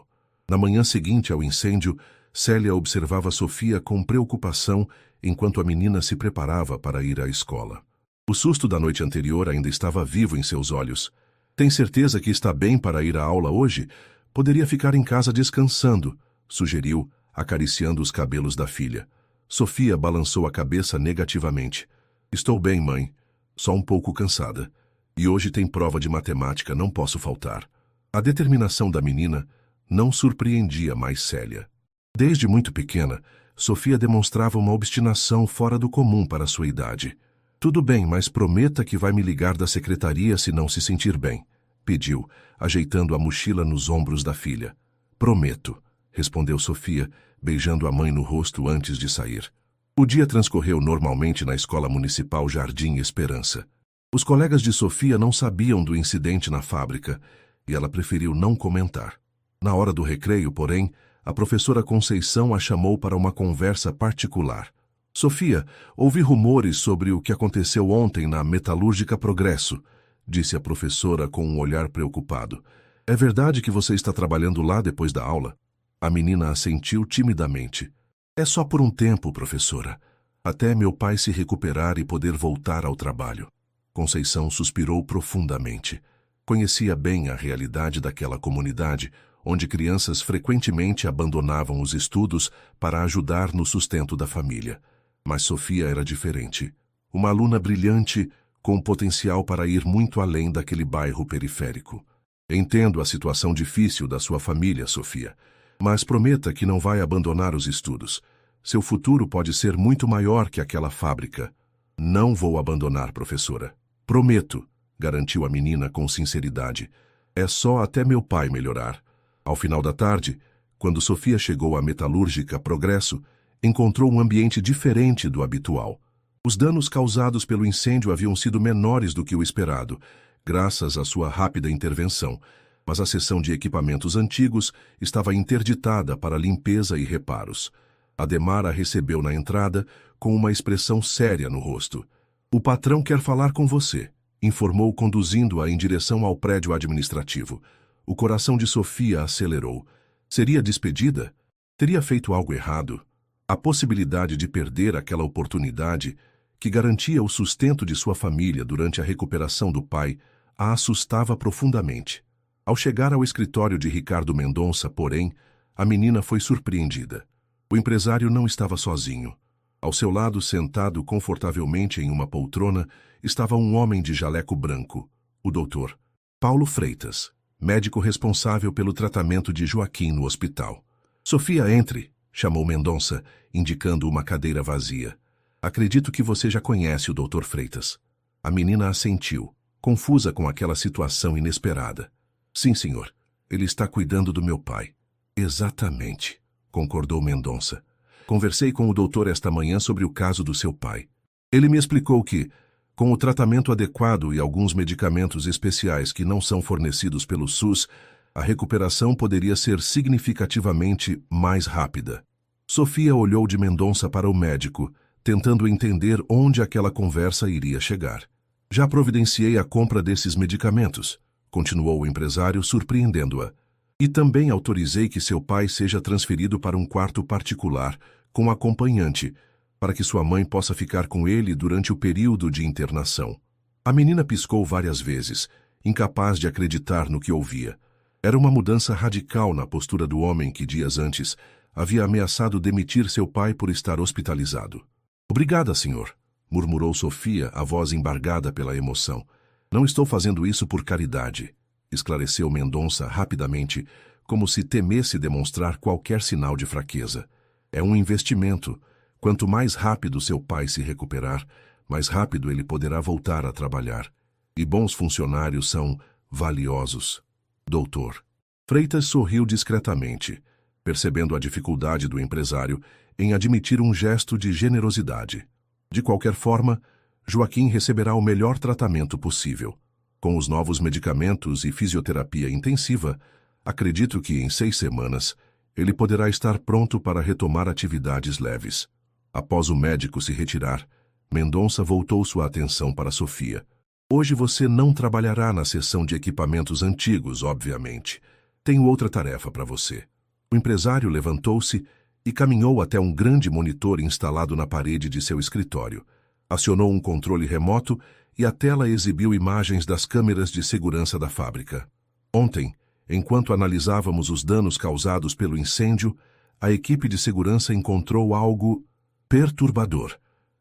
Na manhã seguinte ao incêndio, Célia observava Sofia com preocupação enquanto a menina se preparava para ir à escola. O susto da noite anterior ainda estava vivo em seus olhos. Tem certeza que está bem para ir à aula hoje? Poderia ficar em casa descansando, sugeriu, acariciando os cabelos da filha. Sofia balançou a cabeça negativamente. Estou bem, mãe. Só um pouco cansada. E hoje tem prova de matemática, não posso faltar. A determinação da menina não surpreendia mais Célia. Desde muito pequena, Sofia demonstrava uma obstinação fora do comum para sua idade. Tudo bem, mas prometa que vai me ligar da secretaria se não se sentir bem, pediu, ajeitando a mochila nos ombros da filha. Prometo, respondeu Sofia, beijando a mãe no rosto antes de sair. O dia transcorreu normalmente na escola municipal Jardim Esperança. Os colegas de Sofia não sabiam do incidente na fábrica e ela preferiu não comentar. Na hora do recreio, porém, a professora Conceição a chamou para uma conversa particular. Sofia, ouvi rumores sobre o que aconteceu ontem na Metalúrgica Progresso, disse a professora com um olhar preocupado. É verdade que você está trabalhando lá depois da aula? A menina assentiu timidamente. É só por um tempo, professora. Até meu pai se recuperar e poder voltar ao trabalho. Conceição suspirou profundamente. Conhecia bem a realidade daquela comunidade, onde crianças frequentemente abandonavam os estudos para ajudar no sustento da família. Mas Sofia era diferente. Uma aluna brilhante, com potencial para ir muito além daquele bairro periférico. Entendo a situação difícil da sua família, Sofia, mas prometa que não vai abandonar os estudos. Seu futuro pode ser muito maior que aquela fábrica. Não vou abandonar, professora. Prometo, garantiu a menina com sinceridade. É só até meu pai melhorar. Ao final da tarde, quando Sofia chegou à Metalúrgica Progresso, encontrou um ambiente diferente do habitual. Os danos causados pelo incêndio haviam sido menores do que o esperado, graças à sua rápida intervenção, mas a seção de equipamentos antigos estava interditada para limpeza e reparos. Ademar a recebeu na entrada com uma expressão séria no rosto. O patrão quer falar com você, informou conduzindo-a em direção ao prédio administrativo. O coração de Sofia acelerou. Seria despedida? Teria feito algo errado? A possibilidade de perder aquela oportunidade, que garantia o sustento de sua família durante a recuperação do pai, a assustava profundamente. Ao chegar ao escritório de Ricardo Mendonça, porém, a menina foi surpreendida. O empresário não estava sozinho. Ao seu lado, sentado confortavelmente em uma poltrona, estava um homem de jaleco branco, o doutor Paulo Freitas, médico responsável pelo tratamento de Joaquim no hospital. Sofia, entre, chamou Mendonça, indicando uma cadeira vazia. Acredito que você já conhece o Dr. Freitas. A menina assentiu, confusa com aquela situação inesperada. Sim, senhor. Ele está cuidando do meu pai. Exatamente, concordou Mendonça. Conversei com o doutor esta manhã sobre o caso do seu pai. Ele me explicou que, com o tratamento adequado e alguns medicamentos especiais que não são fornecidos pelo SUS, a recuperação poderia ser significativamente mais rápida. Sofia olhou de Mendonça para o médico, tentando entender onde aquela conversa iria chegar. Já providenciei a compra desses medicamentos, continuou o empresário, surpreendendo-a. E também autorizei que seu pai seja transferido para um quarto particular, com acompanhante, para que sua mãe possa ficar com ele durante o período de internação. A menina piscou várias vezes, incapaz de acreditar no que ouvia. Era uma mudança radical na postura do homem que, dias antes, havia ameaçado demitir seu pai por estar hospitalizado. Obrigada, senhor, murmurou Sofia, a voz embargada pela emoção. Não estou fazendo isso por caridade, esclareceu Mendonça rapidamente, como se temesse demonstrar qualquer sinal de fraqueza. É um investimento. Quanto mais rápido seu pai se recuperar, mais rápido ele poderá voltar a trabalhar. E bons funcionários são valiosos. Doutor. Freitas sorriu discretamente, percebendo a dificuldade do empresário em admitir um gesto de generosidade. De qualquer forma, Joaquim receberá o melhor tratamento possível. Com os novos medicamentos e fisioterapia intensiva, acredito que em 6 semanas ele poderá estar pronto para retomar atividades leves. Após o médico se retirar, Mendonça voltou sua atenção para Sofia. Hoje você não trabalhará na seção de equipamentos antigos, obviamente. Tenho outra tarefa para você. O empresário levantou-se e caminhou até um grande monitor instalado na parede de seu escritório. Acionou um controle remoto e a tela exibiu imagens das câmeras de segurança da fábrica. Ontem, enquanto analisávamos os danos causados pelo incêndio, a equipe de segurança encontrou algo perturbador.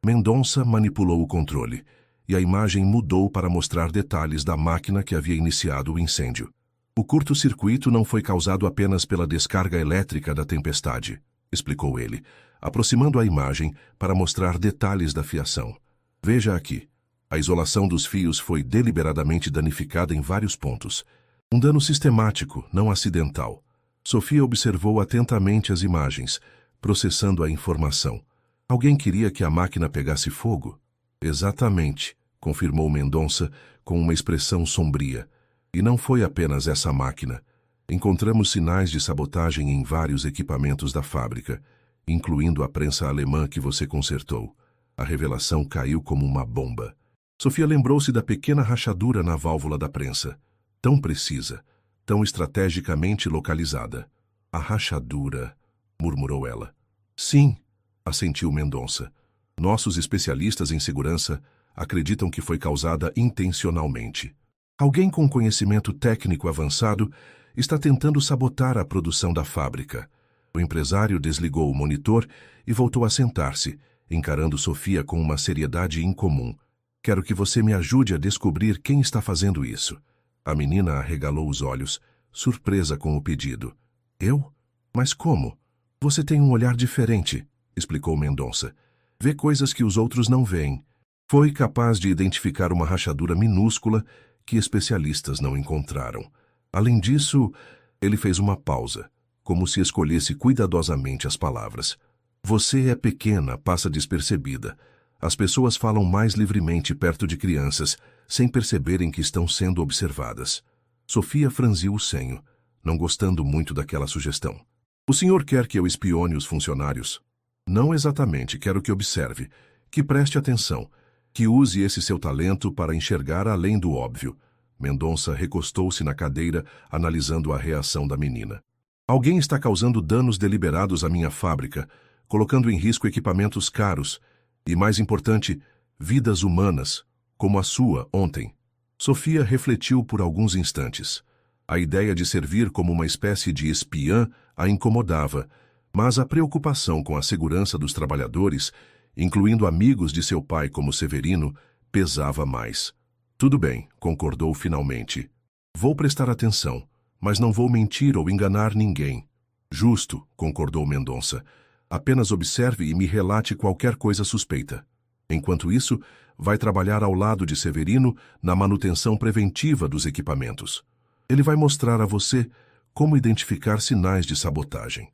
Mendonça manipulou o controle, e a imagem mudou para mostrar detalhes da máquina que havia iniciado o incêndio. O curto-circuito não foi causado apenas pela descarga elétrica da tempestade, explicou ele, aproximando a imagem para mostrar detalhes da fiação. Veja aqui. A isolação dos fios foi deliberadamente danificada em vários pontos. Um dano sistemático, não acidental. Sofia observou atentamente as imagens, processando a informação. Alguém queria que a máquina pegasse fogo? Exatamente, confirmou Mendonça com uma expressão sombria. E não foi apenas essa máquina. Encontramos sinais de sabotagem em vários equipamentos da fábrica, incluindo a prensa alemã que você consertou. A revelação caiu como uma bomba. Sofia lembrou-se da pequena rachadura na válvula da prensa. Tão precisa, tão estrategicamente localizada. A rachadura, murmurou ela. Sim, assentiu Mendonça. Nossos especialistas em segurança acreditam que foi causada intencionalmente. Alguém com conhecimento técnico avançado está tentando sabotar a produção da fábrica. O empresário desligou o monitor e voltou a sentar-se, encarando Sofia com uma seriedade incomum. Quero que você me ajude a descobrir quem está fazendo isso. A menina arregalou os olhos, surpresa com o pedido. Eu? Mas como? Você tem um olhar diferente, explicou Mendonça. Vê coisas que os outros não veem. Foi capaz de identificar uma rachadura minúscula que especialistas não encontraram. Além disso, ele fez uma pausa, como se escolhesse cuidadosamente as palavras. Você é pequena, passa despercebida. As pessoas falam mais livremente perto de crianças, sem perceberem que estão sendo observadas. Sofia franziu o senho, não gostando muito daquela sugestão. O senhor quer que eu espione os funcionários? Não exatamente, quero que observe, que preste atenção, que use esse seu talento para enxergar além do óbvio. Mendonça recostou-se na cadeira, analisando a reação da menina. Alguém está causando danos deliberados à minha fábrica, colocando em risco equipamentos caros e, mais importante, vidas humanas, como a sua ontem. Sofia refletiu por alguns instantes. A ideia de servir como uma espécie de espiã a incomodava, mas a preocupação com a segurança dos trabalhadores, incluindo amigos de seu pai como Severino, pesava mais. Tudo bem, concordou finalmente. Vou prestar atenção, mas não vou mentir ou enganar ninguém. Justo, concordou Mendonça. Apenas observe e me relate qualquer coisa suspeita. Enquanto isso, vai trabalhar ao lado de Severino na manutenção preventiva dos equipamentos. Ele vai mostrar a você como identificar sinais de sabotagem.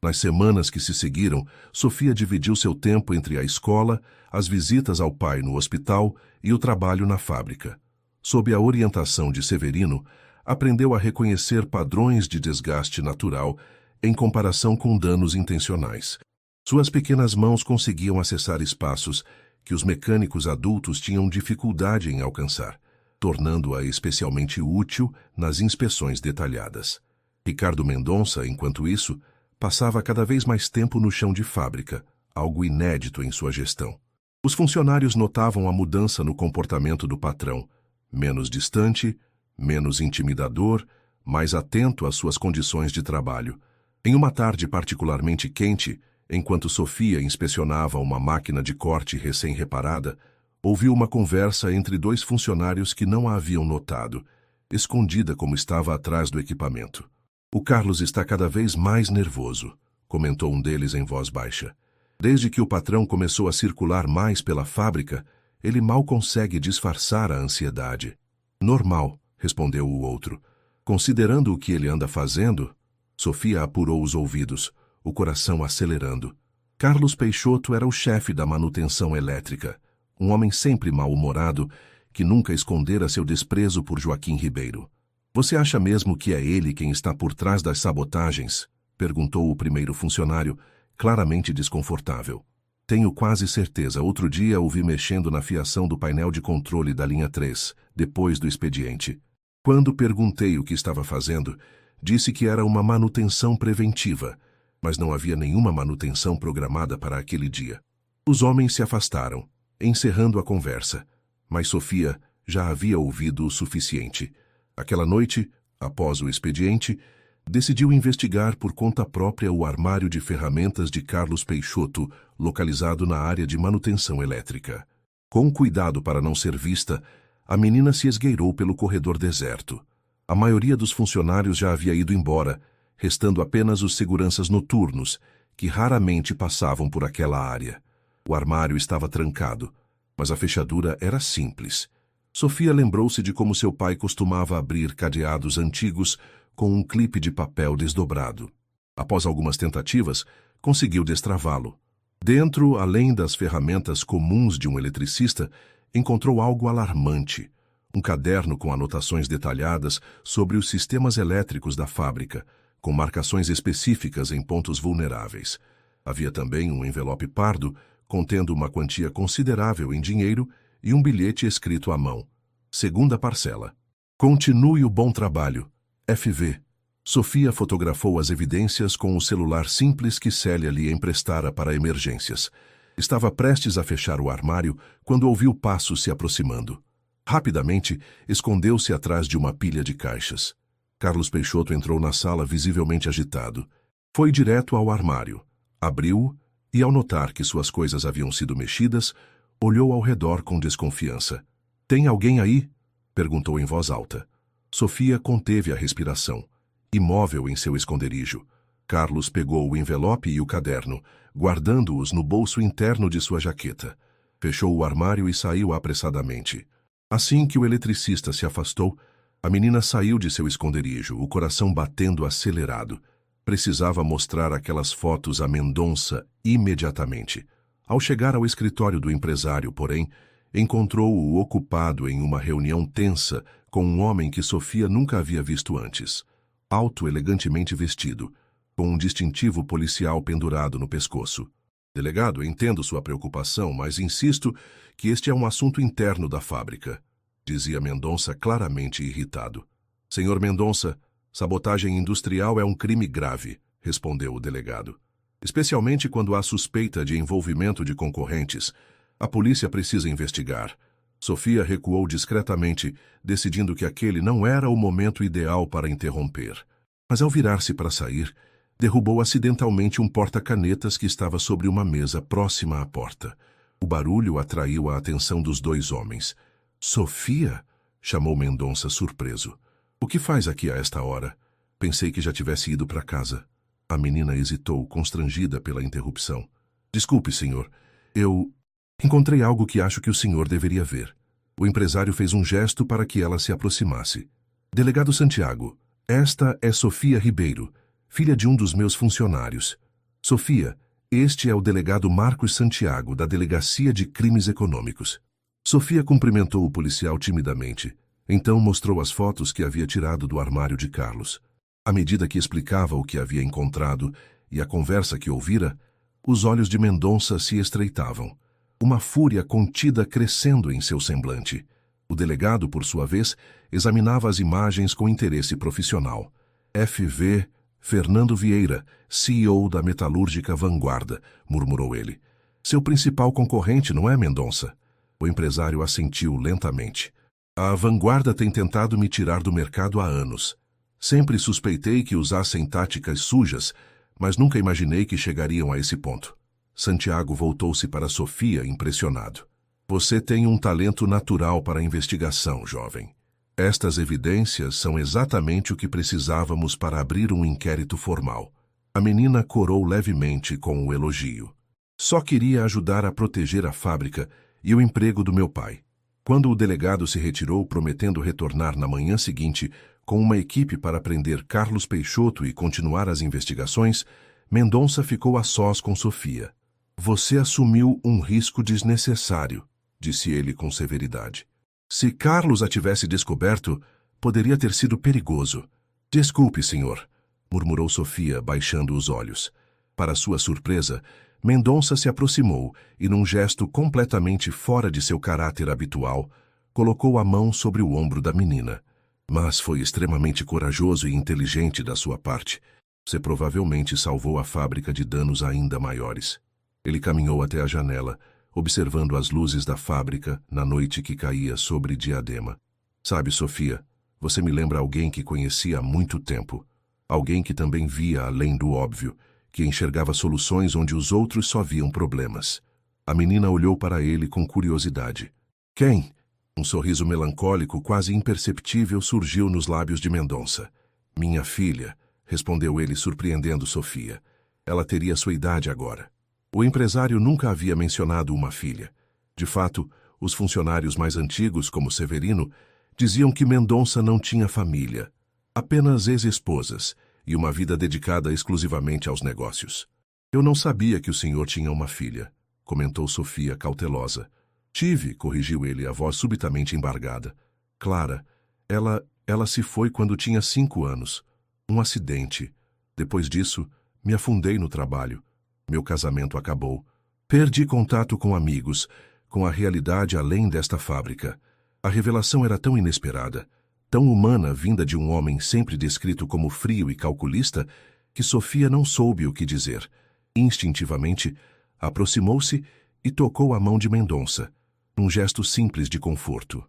Nas semanas que se seguiram, Sofia dividiu seu tempo entre a escola, as visitas ao pai no hospital e o trabalho na fábrica. Sob a orientação de Severino, aprendeu a reconhecer padrões de desgaste natural em comparação com danos intencionais. Suas pequenas mãos conseguiam acessar espaços que os mecânicos adultos tinham dificuldade em alcançar, tornando-a especialmente útil nas inspeções detalhadas. Ricardo Mendonça, enquanto isso, passava cada vez mais tempo no chão de fábrica, algo inédito em sua gestão. Os funcionários notavam a mudança no comportamento do patrão, menos distante, menos intimidador, mais atento às suas condições de trabalho. Em uma tarde particularmente quente, enquanto Sofia inspecionava uma máquina de corte recém-reparada, ouviu uma conversa entre dois funcionários que não a haviam notado, escondida como estava atrás do equipamento. O Carlos está cada vez mais nervoso, comentou um deles em voz baixa. Desde que o patrão começou a circular mais pela fábrica, ele mal consegue disfarçar a ansiedade. Normal, respondeu o outro. Considerando o que ele anda fazendo, Sofia apurou os ouvidos, o coração acelerando. Carlos Peixoto era o chefe da manutenção elétrica, um homem sempre mal-humorado que nunca escondera seu desprezo por Joaquim Ribeiro. Você acha mesmo que é ele quem está por trás das sabotagens? Perguntou o primeiro funcionário, claramente desconfortável. Tenho quase certeza. Outro dia o vi mexendo na fiação do painel de controle da linha 3, depois do expediente. Quando perguntei o que estava fazendo, disse que era uma manutenção preventiva, mas não havia nenhuma manutenção programada para aquele dia. Os homens se afastaram, encerrando a conversa, mas Sofia já havia ouvido o suficiente. Aquela noite, após o expediente, decidiu investigar por conta própria o armário de ferramentas de Carlos Peixoto, localizado na área de manutenção elétrica. Com cuidado para não ser vista, a menina se esgueirou pelo corredor deserto. A maioria dos funcionários já havia ido embora, restando apenas os seguranças noturnos, que raramente passavam por aquela área. O armário estava trancado, mas a fechadura era simples. Sofia lembrou-se de como seu pai costumava abrir cadeados antigos com um clipe de papel desdobrado. Após algumas tentativas, conseguiu destravá-lo. Dentro, além das ferramentas comuns de um eletricista, encontrou algo alarmante: um caderno com anotações detalhadas sobre os sistemas elétricos da fábrica, com marcações específicas em pontos vulneráveis. Havia também um envelope pardo, contendo uma quantia considerável em dinheiro e um bilhete escrito à mão. Segunda parcela. Continue o bom trabalho. FV. Sofia fotografou as evidências com o celular simples que Célia lhe emprestara para emergências. Estava prestes a fechar o armário quando ouviu passos se aproximando. Rapidamente, escondeu-se atrás de uma pilha de caixas. Carlos Peixoto entrou na sala visivelmente agitado. Foi direto ao armário, abriu-o e, ao notar que suas coisas haviam sido mexidas, olhou ao redor com desconfiança. — Tem alguém aí? Perguntou em voz alta. Sofia conteve a respiração, imóvel em seu esconderijo. Carlos pegou o envelope e o caderno, guardando-os no bolso interno de sua jaqueta. Fechou o armário e saiu apressadamente. Assim que o eletricista se afastou, a menina saiu de seu esconderijo, o coração batendo acelerado. Precisava mostrar aquelas fotos a Mendonça imediatamente. Ao chegar ao escritório do empresário, porém, encontrou-o ocupado em uma reunião tensa com um homem que Sofia nunca havia visto antes. Alto, elegantemente vestido, com um distintivo policial pendurado no pescoço. — Delegado, entendo sua preocupação, mas insisto que este é um assunto interno da fábrica, dizia Mendonça claramente irritado. — Senhor Mendonça, sabotagem industrial é um crime grave, respondeu o delegado. Especialmente quando há suspeita de envolvimento de concorrentes. A polícia precisa investigar. Sofia recuou discretamente, decidindo que aquele não era o momento ideal para interromper. Mas ao virar-se para sair, derrubou acidentalmente um porta-canetas que estava sobre uma mesa próxima à porta. O barulho atraiu a atenção dos dois homens. — Sofia? — chamou Mendonça surpreso. — O que faz aqui a esta hora? Pensei que já tivesse ido para casa. A menina hesitou, constrangida pela interrupção. — Desculpe, senhor. Eu encontrei algo que acho que o senhor deveria ver. O empresário fez um gesto para que ela se aproximasse. — Delegado Santiago, esta é Sofia Ribeiro, filha de um dos meus funcionários. Sofia, este é o delegado Marcos Santiago, da Delegacia de Crimes Econômicos. Sofia cumprimentou o policial timidamente. Então mostrou as fotos que havia tirado do armário de Carlos. À medida que explicava o que havia encontrado e a conversa que ouvira, os olhos de Mendonça se estreitavam, uma fúria contida crescendo em seu semblante. O delegado, por sua vez, examinava as imagens com interesse profissional. FV Fernando Vieira, CEO da metalúrgica Vanguarda, murmurou ele. Seu principal concorrente, não é, Mendonça? O empresário assentiu lentamente. A Vanguarda tem tentado me tirar do mercado há anos. Sempre suspeitei que usassem táticas sujas, mas nunca imaginei que chegariam a esse ponto. Santiago voltou-se para Sofia, impressionado. Você tem um talento natural para a investigação, jovem. Estas evidências são exatamente o que precisávamos para abrir um inquérito formal. A menina corou levemente com o elogio. Só queria ajudar a proteger a fábrica e o emprego do meu pai. Quando o delegado se retirou, prometendo retornar na manhã seguinte com uma equipe para prender Carlos Peixoto e continuar as investigações, Mendonça ficou a sós com Sofia. Você assumiu um risco desnecessário, disse ele com severidade. Se Carlos a tivesse descoberto, poderia ter sido perigoso. Desculpe, senhor, murmurou Sofia, baixando os olhos. Para sua surpresa, Mendonça se aproximou e, num gesto completamente fora de seu caráter habitual, colocou a mão sobre o ombro da menina. Mas foi extremamente corajoso e inteligente da sua parte. Você provavelmente salvou a fábrica de danos ainda maiores. Ele caminhou até a janela, observando as luzes da fábrica na noite que caía sobre Diadema. Sabe, Sofia, você me lembra alguém que conhecia há muito tempo. Alguém que também via além do óbvio, que enxergava soluções onde os outros só viam problemas. A menina olhou para ele com curiosidade. Quem? Um sorriso melancólico quase imperceptível surgiu nos lábios de Mendonça. Minha filha, respondeu ele surpreendendo Sofia. Ela teria sua idade agora. O empresário nunca havia mencionado uma filha. De fato, os funcionários mais antigos, como Severino, diziam que Mendonça não tinha família, apenas ex-esposas e uma vida dedicada exclusivamente aos negócios. Eu não sabia que o senhor tinha uma filha, comentou Sofia cautelosa. Tive, corrigiu ele, a voz subitamente embargada. Clara, ela se foi quando tinha 5 anos. Um acidente. Depois disso, me afundei no trabalho. Meu casamento acabou. Perdi contato com amigos, com a realidade além desta fábrica. A revelação era tão inesperada, tão humana vinda de um homem sempre descrito como frio e calculista, que Sofia não soube o que dizer. Instintivamente, aproximou-se e tocou a mão de Mendonça, num gesto simples de conforto.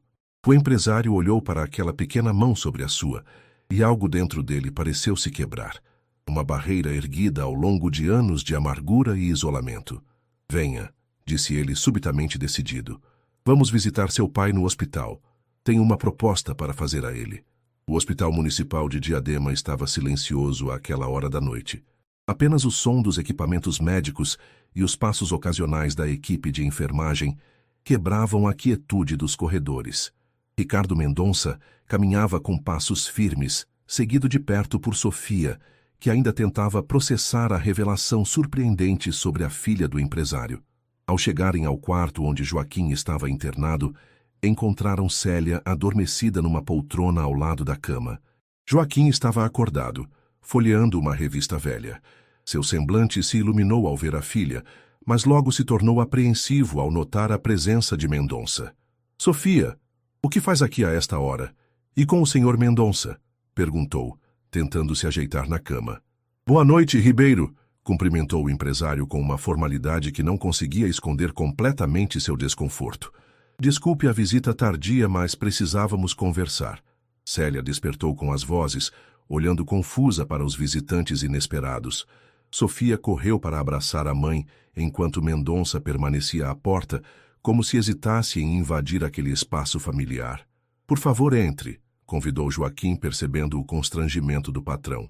O empresário olhou para aquela pequena mão sobre a sua, e algo dentro dele pareceu se quebrar. Uma barreira erguida ao longo de anos de amargura e isolamento. Venha, disse ele subitamente decidido. Vamos visitar seu pai no hospital. Tenho uma proposta para fazer a ele. O Hospital Municipal de Diadema estava silencioso àquela hora da noite. Apenas o som dos equipamentos médicos e os passos ocasionais da equipe de enfermagem quebravam a quietude dos corredores. Ricardo Mendonça caminhava com passos firmes, seguido de perto por Sofia, que ainda tentava processar a revelação surpreendente sobre a filha do empresário. Ao chegarem ao quarto onde Joaquim estava internado, encontraram Célia adormecida numa poltrona ao lado da cama. Joaquim estava acordado, folheando uma revista velha. Seu semblante se iluminou ao ver a filha, mas logo se tornou apreensivo ao notar a presença de Mendonça. Sofia, o que faz aqui a esta hora? E com o senhor Mendonça? Perguntou, tentando se ajeitar na cama. Boa noite, Ribeiro, cumprimentou o empresário com uma formalidade que não conseguia esconder completamente seu desconforto. Desculpe a visita tardia, mas precisávamos conversar. Célia despertou com as vozes, olhando confusa para os visitantes inesperados. Sofia correu para abraçar a mãe, enquanto Mendonça permanecia à porta, como se hesitasse em invadir aquele espaço familiar. Por favor, entre, convidou Joaquim, percebendo o constrangimento do patrão.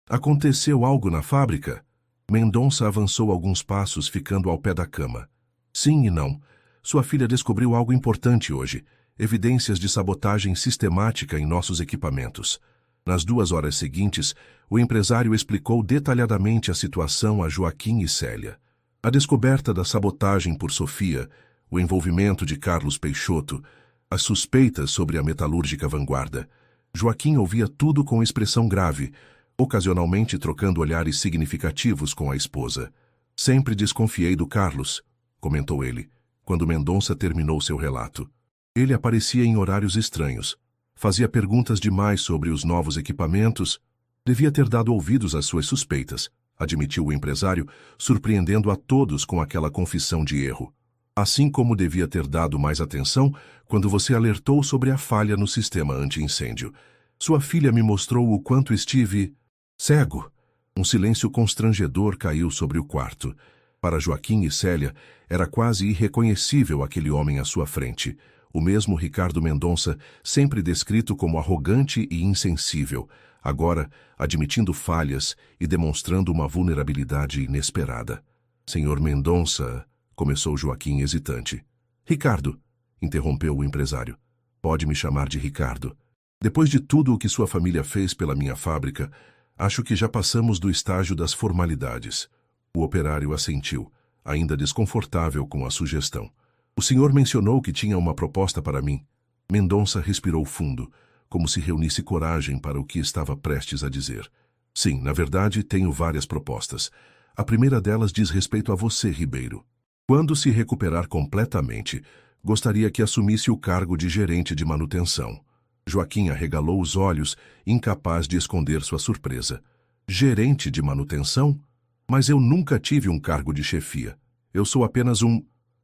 Aconteceu algo na fábrica? Mendonça avançou alguns passos, ficando ao pé da cama. Sim e não. Sua filha descobriu algo importante hoje. Evidências de sabotagem sistemática em nossos equipamentos. Nas 2 horas seguintes, o empresário explicou detalhadamente a situação a Joaquim e Célia. A descoberta da sabotagem por Sofia, o envolvimento de Carlos Peixoto, as suspeitas sobre a metalúrgica Vanguarda. Joaquim ouvia tudo com expressão grave, ocasionalmente trocando olhares significativos com a esposa. Sempre desconfiei do Carlos, comentou ele, quando Mendonça terminou seu relato. Ele aparecia em horários estranhos. Fazia perguntas demais sobre os novos equipamentos. Devia ter dado ouvidos às suas suspeitas, admitiu o empresário, surpreendendo a todos com aquela confissão de erro. Assim como devia ter dado mais atenção quando você alertou sobre a falha no sistema anti-incêndio. Sua filha me mostrou o quanto estive cego. Um silêncio constrangedor caiu sobre o quarto. Para Joaquim e Célia, era quase irreconhecível aquele homem à sua frente. O mesmo Ricardo Mendonça, sempre descrito como arrogante e insensível, agora admitindo falhas e demonstrando uma vulnerabilidade inesperada. Senhor Mendonça, começou Joaquim hesitante. Ricardo, interrompeu o empresário. Pode me chamar de Ricardo. Depois de tudo o que sua família fez pela minha fábrica, acho que já passamos do estágio das formalidades. O operário assentiu, ainda desconfortável com a sugestão. O senhor mencionou que tinha uma proposta para mim. Mendonça respirou fundo, como se reunisse coragem para o que estava prestes a dizer. Sim, na verdade, tenho várias propostas. A primeira delas diz respeito a você, Ribeiro. Quando se recuperar completamente, gostaria que assumisse o cargo de gerente de manutenção. Joaquim arregalou os olhos, incapaz de esconder sua surpresa. Gerente de manutenção? Mas eu nunca tive um cargo de chefia. Eu sou apenas um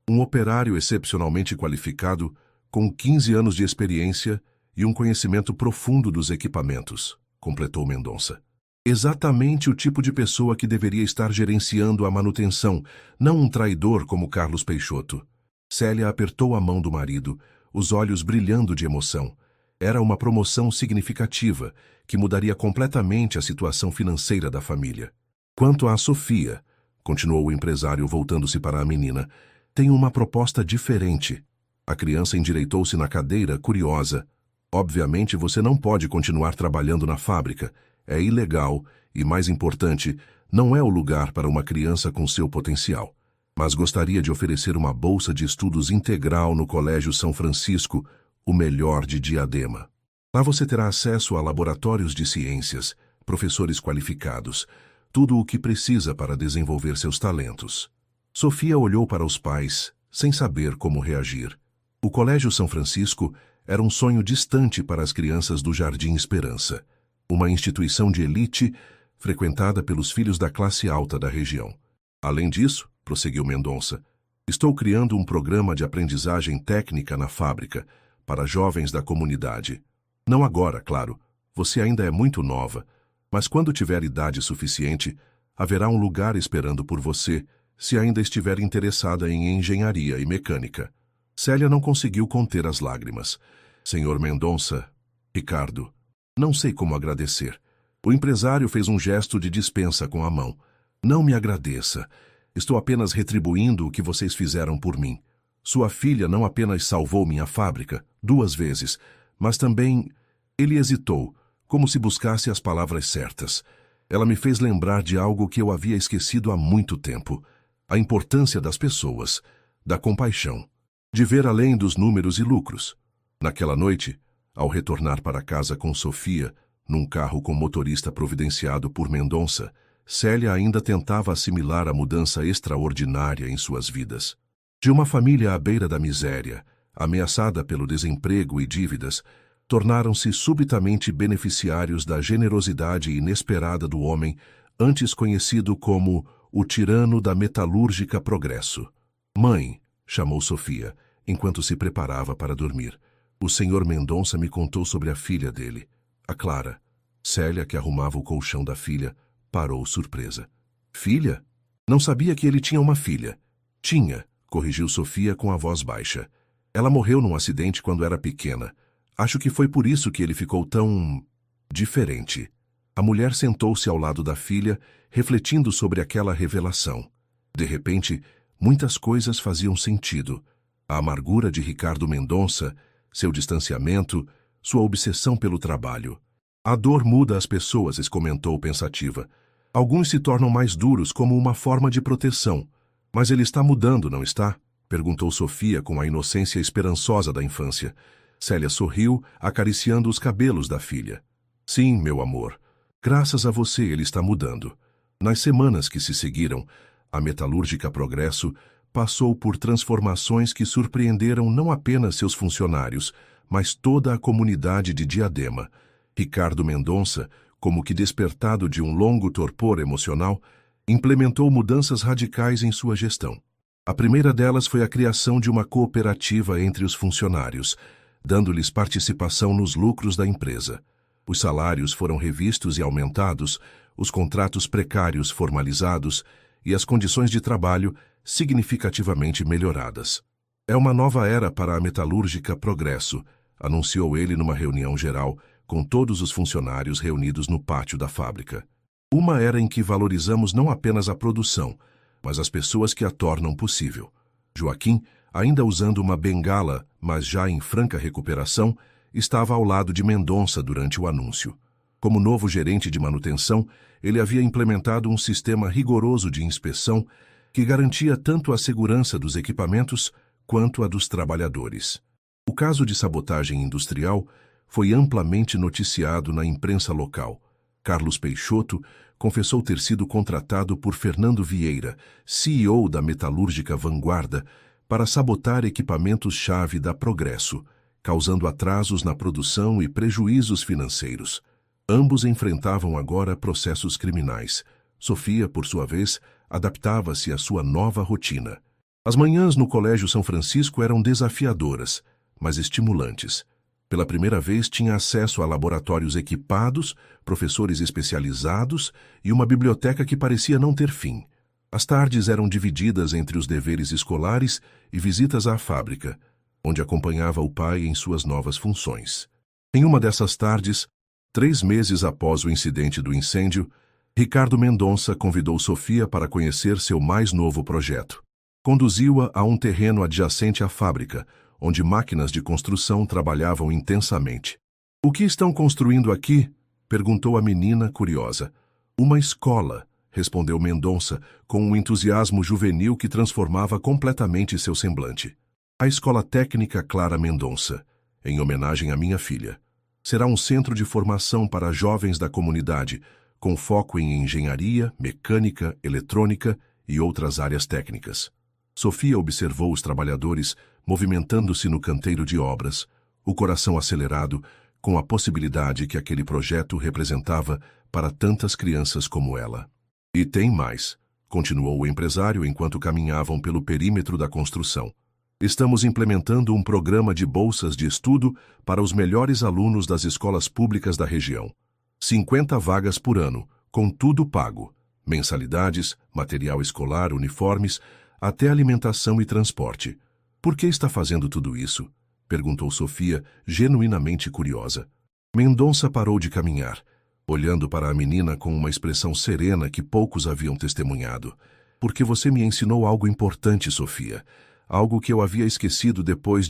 operário excepcionalmente qualificado, com 15 anos de experiência e um conhecimento profundo dos equipamentos, completou Mendonça. Exatamente o tipo de pessoa que deveria estar gerenciando a manutenção, não um traidor como Carlos Peixoto. Célia apertou a mão do marido, os olhos brilhando de emoção. Era uma promoção significativa, que mudaria completamente a situação financeira da família. Quanto a Sofia, continuou o empresário voltando-se para a menina, tenho uma proposta diferente. A criança endireitou-se na cadeira, curiosa. Obviamente você não pode continuar trabalhando na fábrica. É ilegal e, mais importante, não é o lugar para uma criança com seu potencial. Mas gostaria de oferecer uma bolsa de estudos integral no Colégio São Francisco, o melhor de Diadema. Lá você terá acesso a laboratórios de ciências, professores qualificados, tudo o que precisa para desenvolver seus talentos. Sofia olhou para os pais, sem saber como reagir. O Colégio São Francisco era um sonho distante para as crianças do Jardim Esperança, uma instituição de elite frequentada pelos filhos da classe alta da região. Além disso, prosseguiu Mendonça, estou criando um programa de aprendizagem técnica na fábrica para jovens da comunidade. Não agora, claro, você ainda é muito nova, mas quando tiver idade suficiente, haverá um lugar esperando por você, se ainda estiver interessada em engenharia e mecânica. Célia não conseguiu conter as lágrimas. Senhor Mendonça, Ricardo, não sei como agradecer. O empresário fez um gesto de dispensa com a mão. Não me agradeça. Estou apenas retribuindo o que vocês fizeram por mim. Sua filha não apenas salvou minha fábrica, 2 vezes, mas também... Ele hesitou, como se buscasse as palavras certas. Ela me fez lembrar de algo que eu havia esquecido há muito tempo. A importância das pessoas, da compaixão, de ver além dos números e lucros. Naquela noite, ao retornar para casa com Sofia, num carro com motorista providenciado por Mendonça, Célia ainda tentava assimilar a mudança extraordinária em suas vidas. De uma família à beira da miséria, ameaçada pelo desemprego e dívidas, tornaram-se subitamente beneficiários da generosidade inesperada do homem, antes conhecido como o tirano da metalúrgica Progresso. Mãe, chamou Sofia, enquanto se preparava para dormir. O senhor Mendonça me contou sobre a filha dele, a Clara. Célia, que arrumava o colchão da filha, parou surpresa. Filha? Não sabia que ele tinha uma filha. Tinha, corrigiu Sofia com a voz baixa. Ela morreu num acidente quando era pequena. Acho que foi por isso que ele ficou tão... diferente. A mulher sentou-se ao lado da filha, refletindo sobre aquela revelação. De repente, muitas coisas faziam sentido. A amargura de Ricardo Mendonça, seu distanciamento, sua obsessão pelo trabalho. A dor muda as pessoas, comentou pensativa. Alguns se tornam mais duros como uma forma de proteção. Mas ele está mudando, não está? Perguntou Sofia com a inocência esperançosa da infância. Célia sorriu, acariciando os cabelos da filha. Sim, meu amor. Graças a você ele está mudando. Nas semanas que se seguiram, a metalúrgica Progresso passou por transformações que surpreenderam não apenas seus funcionários, mas toda a comunidade de Diadema. Ricardo Mendonça, como que despertado de um longo torpor emocional, implementou mudanças radicais em sua gestão. A primeira delas foi a criação de uma cooperativa entre os funcionários, dando-lhes participação nos lucros da empresa. Os salários foram revistos e aumentados, os contratos precários formalizados e as condições de trabalho significativamente melhoradas. É uma nova era para a metalúrgica Progresso, anunciou ele numa reunião geral, com todos os funcionários reunidos no pátio da fábrica. Uma era em que valorizamos não apenas a produção, mas as pessoas que a tornam possível. Joaquim, ainda usando uma bengala, mas já em franca recuperação, estava ao lado de Mendonça durante o anúncio. Como novo gerente de manutenção, ele havia implementado um sistema rigoroso de inspeção que garantia tanto a segurança dos equipamentos quanto a dos trabalhadores. O caso de sabotagem industrial foi amplamente noticiado na imprensa local. Carlos Peixoto confessou ter sido contratado por Fernando Vieira, CEO da metalúrgica Vanguarda, para sabotar equipamentos-chave da Progresso, causando atrasos na produção e prejuízos financeiros. Ambos enfrentavam agora processos criminais. Sofia, por sua vez, adaptava-se à sua nova rotina. As manhãs no Colégio São Francisco eram desafiadoras, mas estimulantes. Pela primeira vez tinha acesso a laboratórios equipados, professores especializados e uma biblioteca que parecia não ter fim. As tardes eram divididas entre os deveres escolares e visitas à fábrica, onde acompanhava o pai em suas novas funções. Em uma dessas tardes, 3 meses após o incidente do incêndio, Ricardo Mendonça convidou Sofia para conhecer seu mais novo projeto. Conduziu-a a um terreno adjacente à fábrica, onde máquinas de construção trabalhavam intensamente. "O que estão construindo aqui?" perguntou a menina curiosa. "Uma escola", respondeu Mendonça, com um entusiasmo juvenil que transformava completamente seu semblante. "A Escola Técnica Clara Mendonça, em homenagem à minha filha. Será um centro de formação para jovens da comunidade, com foco em engenharia, mecânica, eletrônica e outras áreas técnicas." Sofia observou os trabalhadores movimentando-se no canteiro de obras, o coração acelerado com a possibilidade que aquele projeto representava para tantas crianças como ela. "E tem mais", continuou o empresário enquanto caminhavam pelo perímetro da construção. "Estamos implementando um programa de bolsas de estudo para os melhores alunos das escolas públicas da região. 50 vagas por ano, com tudo pago. Mensalidades, material escolar, uniformes, até alimentação e transporte." "Por que está fazendo tudo isso?" perguntou Sofia, genuinamente curiosa. Mendonça parou de caminhar, olhando para a menina com uma expressão serena que poucos haviam testemunhado. "Porque você me ensinou algo importante, Sofia. Algo que eu havia esquecido depois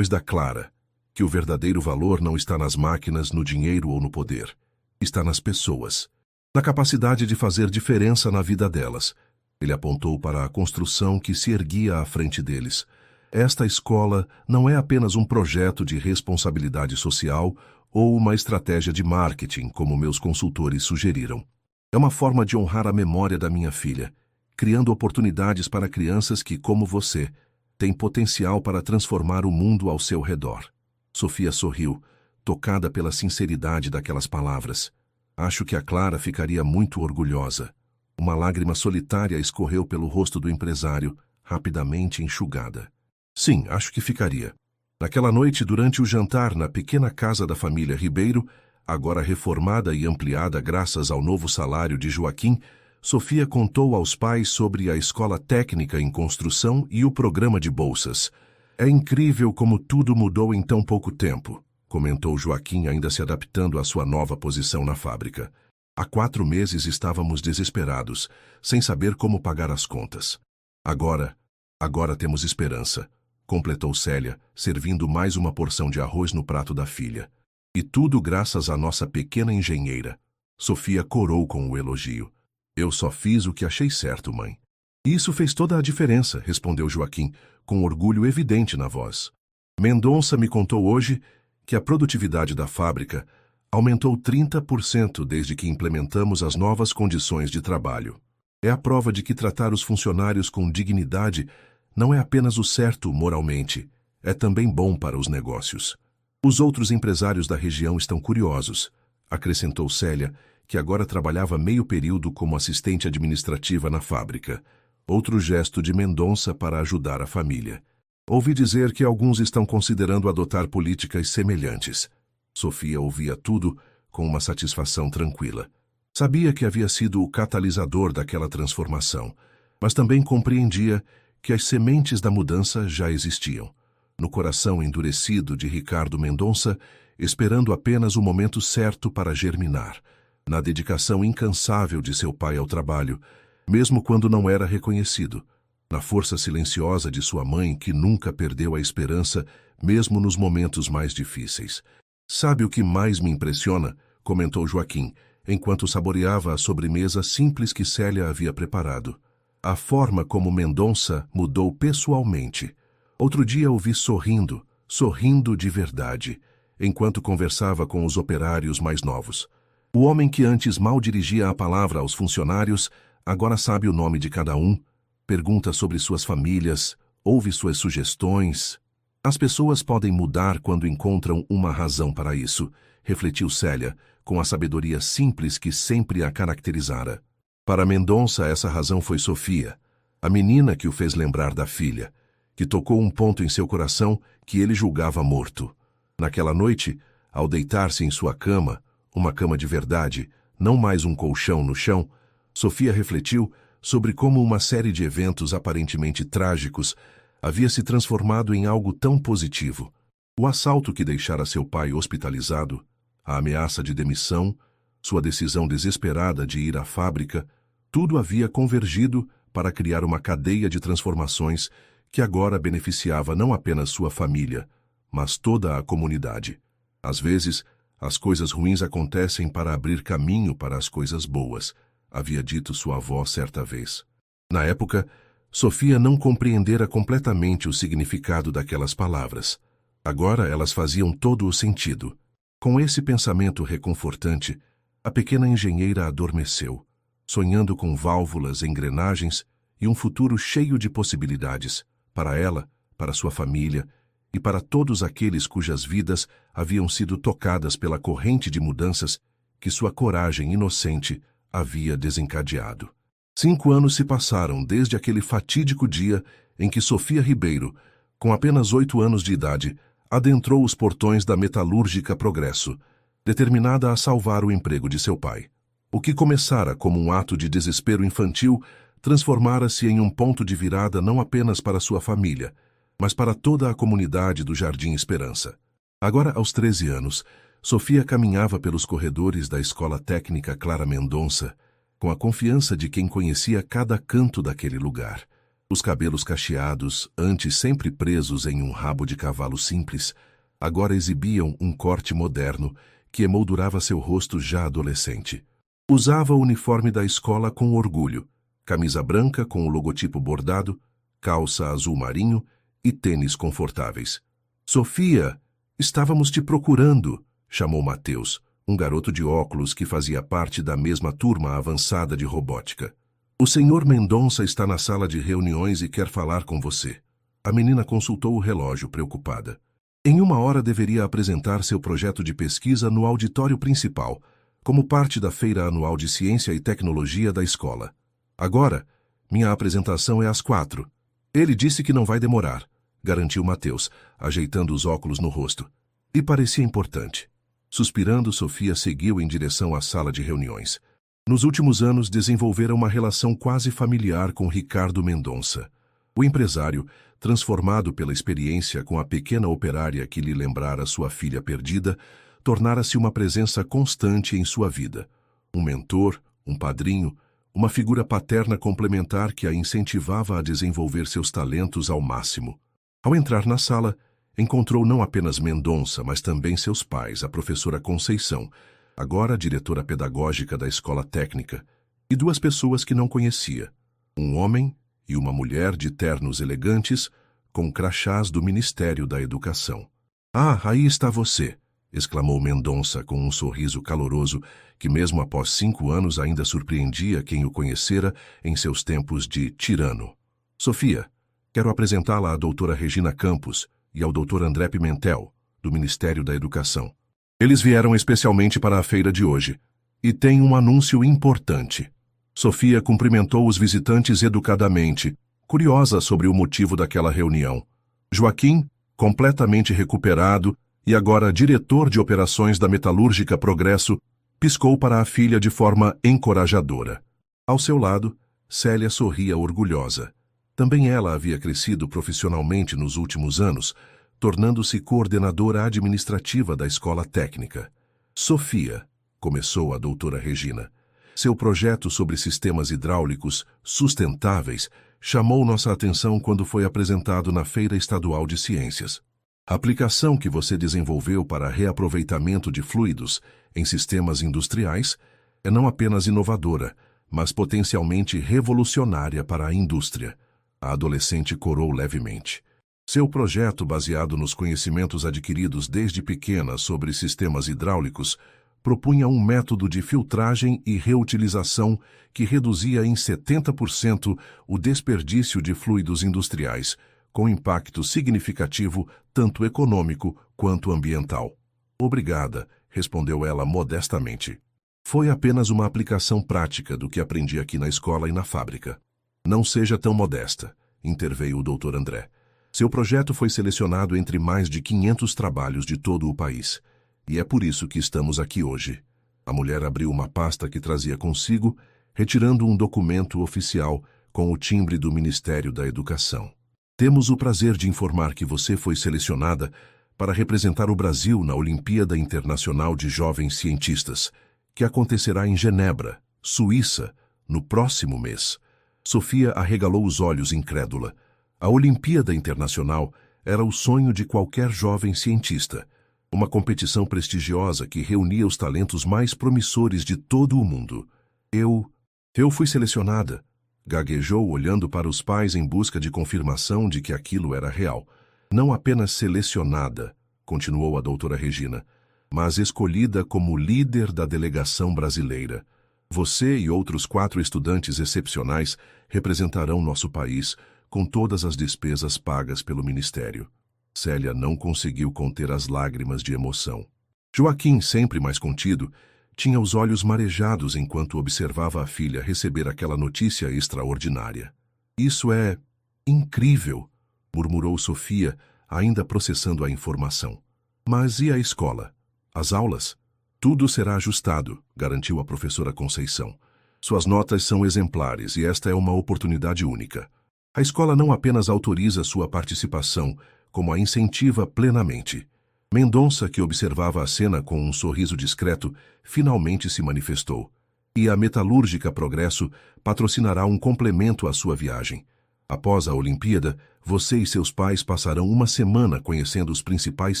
da Clara. Que o verdadeiro valor não está nas máquinas, no dinheiro ou no poder. Está nas pessoas. Na capacidade de fazer diferença na vida delas." Ele apontou para a construção que se erguia à frente deles. "Esta escola não é apenas um projeto de responsabilidade social ou uma estratégia de marketing, como meus consultores sugeriram. É uma forma de honrar a memória da minha filha, criando oportunidades para crianças que, como você, têm potencial para transformar o mundo ao seu redor." Sofia sorriu, tocada pela sinceridade daquelas palavras. "Acho que a Clara ficaria muito orgulhosa." Uma lágrima solitária escorreu pelo rosto do empresário, rapidamente enxugada. "Sim, acho que ficaria." Naquela noite, durante o jantar na pequena casa da família Ribeiro, agora reformada e ampliada graças ao novo salário de Joaquim, Sofia contou aos pais sobre a escola técnica em construção e o programa de bolsas. "É incrível como tudo mudou em tão pouco tempo", comentou Joaquim, ainda se adaptando à sua nova posição na fábrica. "Há 4 meses estávamos desesperados, sem saber como pagar as contas. Agora temos esperança", completou Célia, servindo mais uma porção de arroz no prato da filha. "E tudo graças à nossa pequena engenheira." Sofia corou com o elogio. "Eu só fiz o que achei certo, mãe." "Isso fez toda a diferença", respondeu Joaquim, com orgulho evidente na voz. "Mendonça me contou hoje que a produtividade da fábrica aumentou 30% desde que implementamos as novas condições de trabalho. É a prova de que tratar os funcionários com dignidade não é apenas o certo moralmente, é também bom para os negócios. Os outros empresários da região estão curiosos", acrescentou Célia, que agora trabalhava meio período como assistente administrativa na fábrica. Outro gesto de Mendonça para ajudar a família. "Ouvi dizer que alguns estão considerando adotar políticas semelhantes." Sofia ouvia tudo com uma satisfação tranquila. Sabia que havia sido o catalisador daquela transformação, mas também compreendia que as sementes da mudança já existiam. No coração endurecido de Ricardo Mendonça, esperando apenas o momento certo para germinar. Na dedicação incansável de seu pai ao trabalho, mesmo quando não era reconhecido. Na força silenciosa de sua mãe, que nunca perdeu a esperança, mesmo nos momentos mais difíceis. "Sabe o que mais me impressiona?", comentou Joaquim, enquanto saboreava a sobremesa simples que Célia havia preparado. "A forma como Mendonça mudou pessoalmente. Outro dia o vi sorrindo de verdade, enquanto conversava com os operários mais novos. O homem que antes mal dirigia a palavra aos funcionários, agora sabe o nome de cada um, pergunta sobre suas famílias, ouve suas sugestões. As pessoas podem mudar quando encontram uma razão para isso", refletiu Célia, com a sabedoria simples que sempre a caracterizara. Para Mendonça, essa razão foi Sofia, a menina que o fez lembrar da filha, que tocou um ponto em seu coração que ele julgava morto. Naquela noite, ao deitar-se em sua cama, uma cama de verdade, não mais um colchão no chão, Sofia refletiu sobre como uma série de eventos aparentemente trágicos havia se transformado em algo tão positivo. O assalto que deixara seu pai hospitalizado, a ameaça de demissão, sua decisão desesperada de ir à fábrica, tudo havia convergido para criar uma cadeia de transformações que agora beneficiava não apenas sua família, mas toda a comunidade. Às vezes, as coisas ruins acontecem para abrir caminho para as coisas boas, havia dito sua avó certa vez. Na época, Sofia não compreendera completamente o significado daquelas palavras. Agora elas faziam todo o sentido. Com esse pensamento reconfortante, a pequena engenheira adormeceu, sonhando com válvulas, engrenagens e um futuro cheio de possibilidades, para ela, para sua família e para todos aqueles cujas vidas haviam sido tocadas pela corrente de mudanças que sua coragem inocente havia desencadeado. 5 anos se passaram desde aquele fatídico dia em que Sofia Ribeiro, com apenas 8 anos de idade, adentrou os portões da metalúrgica Progresso, determinada a salvar o emprego de seu pai. O que começara como um ato de desespero infantil transformara-se em um ponto de virada não apenas para sua família, mas para toda a comunidade do Jardim Esperança. Agora, aos 13 anos, Sofia caminhava pelos corredores da Escola Técnica Clara Mendonça, com a confiança de quem conhecia cada canto daquele lugar. Os cabelos cacheados, antes sempre presos em um rabo de cavalo simples, agora exibiam um corte moderno que emoldurava seu rosto já adolescente. Usava o uniforme da escola com orgulho, camisa branca com o logotipo bordado, calça azul marinho e tênis confortáveis. "Sofia, estávamos te procurando", chamou Mateus, um garoto de óculos que fazia parte da mesma turma avançada de robótica. "O senhor Mendonça está na sala de reuniões e quer falar com você." A menina consultou o relógio, preocupada. Em 1 hora deveria apresentar seu projeto de pesquisa no auditório principal, como parte da Feira Anual de Ciência e Tecnologia da escola. "Agora, minha apresentação é às 4. Ele disse que não vai demorar", garantiu Mateus, ajeitando os óculos no rosto. E parecia importante. Suspirando, Sofia seguiu em direção à sala de reuniões. Nos últimos anos, desenvolvera uma relação quase familiar com Ricardo Mendonça. O empresário, transformado pela experiência com a pequena operária que lhe lembrara sua filha perdida, tornara-se uma presença constante em sua vida. Um mentor, um padrinho, uma figura paterna complementar que a incentivava a desenvolver seus talentos ao máximo. Ao entrar na sala, encontrou não apenas Mendonça, mas também seus pais, a professora Conceição, agora diretora pedagógica da escola técnica, e 2 pessoas que não conhecia, um homem e uma mulher de ternos elegantes, com crachás do Ministério da Educação. "Ah, aí está você", exclamou Mendonça com um sorriso caloroso que, mesmo após 5 anos, ainda surpreendia quem o conhecera em seus tempos de tirano. "Sofia, quero apresentá-la à doutora Regina Campos e ao doutor André Pimentel, do Ministério da Educação. Eles vieram especialmente para a feira de hoje e têm um anúncio importante." Sofia cumprimentou os visitantes educadamente, curiosa sobre o motivo daquela reunião. Joaquim, completamente recuperado e agora diretor de operações da Metalúrgica Progresso, piscou para a filha de forma encorajadora. Ao seu lado, Célia sorria orgulhosa. Também ela havia crescido profissionalmente nos últimos anos, tornando-se coordenadora administrativa da escola técnica. "Sofia", começou a doutora Regina, "seu projeto sobre sistemas hidráulicos sustentáveis chamou nossa atenção quando foi apresentado na Feira Estadual de Ciências. A aplicação que você desenvolveu para reaproveitamento de fluidos em sistemas industriais é não apenas inovadora, mas potencialmente revolucionária para a indústria." A adolescente corou levemente. Seu projeto, baseado nos conhecimentos adquiridos desde pequena sobre sistemas hidráulicos, propunha um método de filtragem e reutilização que reduzia em 70% o desperdício de fluidos industriais, com impacto significativo tanto econômico quanto ambiental. "Obrigada", respondeu ela modestamente. Foi apenas uma aplicação prática do que aprendi aqui na escola e na fábrica. Não seja tão modesta, interveio o Dr. André. Seu projeto foi selecionado entre mais de 500 trabalhos de todo o país. E é por isso que estamos aqui hoje. A mulher abriu uma pasta que trazia consigo, retirando um documento oficial com o timbre do Ministério da Educação. Temos o prazer de informar que você foi selecionada para representar o Brasil na Olimpíada Internacional de Jovens Cientistas, que acontecerá em Genebra, Suíça, no próximo mês. Sofia arregalou os olhos incrédula. A Olimpíada Internacional era o sonho de qualquer jovem cientista, uma competição prestigiosa que reunia os talentos mais promissores de todo o mundo. Eu fui selecionada, gaguejou olhando para os pais em busca de confirmação de que aquilo era real. Não apenas selecionada, continuou a doutora Regina, mas escolhida como líder da delegação brasileira. Você e outros 4 estudantes excepcionais representarão nosso país com todas as despesas pagas pelo Ministério. Célia não conseguiu conter as lágrimas de emoção. Joaquim, sempre mais contido, tinha os olhos marejados enquanto observava a filha receber aquela notícia extraordinária. Isso é incrível, murmurou Sofia, ainda processando a informação. Mas e a escola? As aulas? Tudo será ajustado, garantiu a professora Conceição. Suas notas são exemplares e esta é uma oportunidade única. A escola não apenas autoriza sua participação, como a incentiva plenamente. Mendonça, que observava a cena com um sorriso discreto, finalmente se manifestou. E a Metalúrgica Progresso patrocinará um complemento à sua viagem. Após a Olimpíada, você e seus pais passarão uma semana conhecendo os principais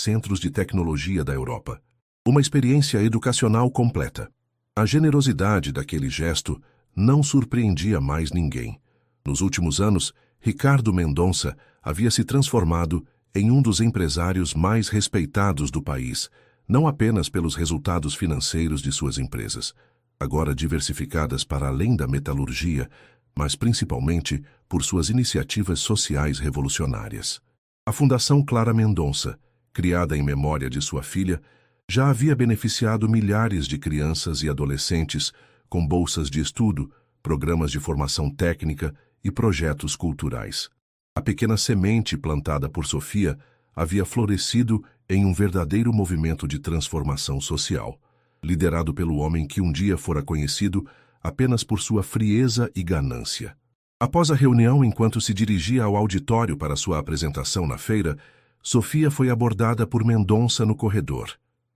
centros de tecnologia da Europa. Uma experiência educacional completa. A generosidade daquele gesto não surpreendia mais ninguém. Nos últimos anos, Ricardo Mendonça havia se transformado em um dos empresários mais respeitados do país, não apenas pelos resultados financeiros de suas empresas, agora diversificadas para além da metalurgia, mas principalmente por suas iniciativas sociais revolucionárias. A Fundação Clara Mendonça, criada em memória de sua filha, já havia beneficiado milhares de crianças e adolescentes com bolsas de estudo, programas de formação técnica e projetos culturais. A pequena semente plantada por Sofia havia florescido em um verdadeiro movimento de transformação social, liderado pelo homem que um dia fora conhecido apenas por sua frieza e ganância. Após a reunião, enquanto se dirigia ao auditório para sua apresentação na feira, Sofia foi abordada por Mendonça no corredor.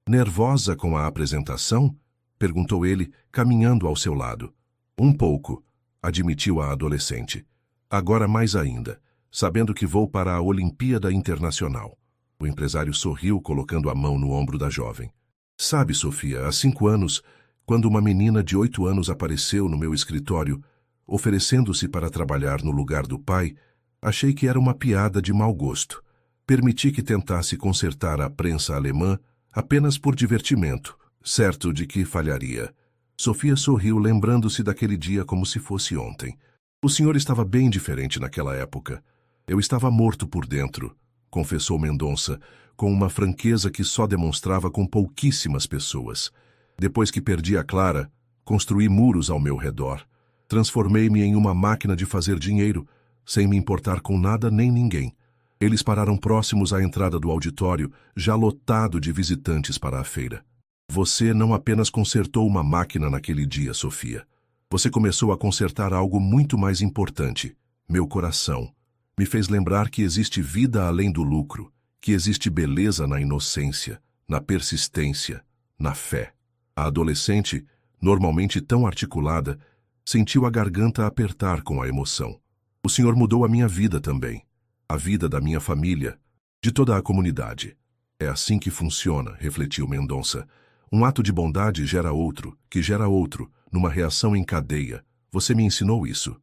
Nervosa com a apresentação? Perguntou ele, caminhando ao seu lado. Um pouco, admitiu a adolescente. Agora mais ainda, sabendo que vou para a Olimpíada Internacional. O empresário sorriu, colocando a mão no ombro da jovem. Sabe, Sofia, há 5 anos, quando uma menina de 8 anos apareceu no meu escritório, oferecendo-se para trabalhar no lugar do pai, achei que era uma piada de mau gosto. Permiti que tentasse consertar a prensa alemã apenas por divertimento, certo de que falharia. Sofia sorriu, lembrando-se daquele dia como se fosse ontem. O senhor estava bem diferente naquela época. Eu estava morto por dentro, confessou Mendonça, com uma franqueza que só demonstrava com pouquíssimas pessoas. Depois que perdi a Clara, construí muros ao meu redor. Transformei-me em uma máquina de fazer dinheiro, sem me importar com nada nem ninguém. Eles pararam próximos à entrada do auditório, já lotado de visitantes para a feira. Você não apenas consertou uma máquina naquele dia, Sofia. Você começou a consertar algo muito mais importante, meu coração. Me fez lembrar que existe vida além do lucro, que existe beleza na inocência, na persistência, na fé. A adolescente, normalmente tão articulada, sentiu a garganta apertar com a emoção. O senhor mudou a minha vida também. A vida da minha família, de toda a comunidade. É assim que funciona, refletiu Mendonça. Um ato de bondade gera outro, que gera outro, numa reação em cadeia. Você me ensinou isso.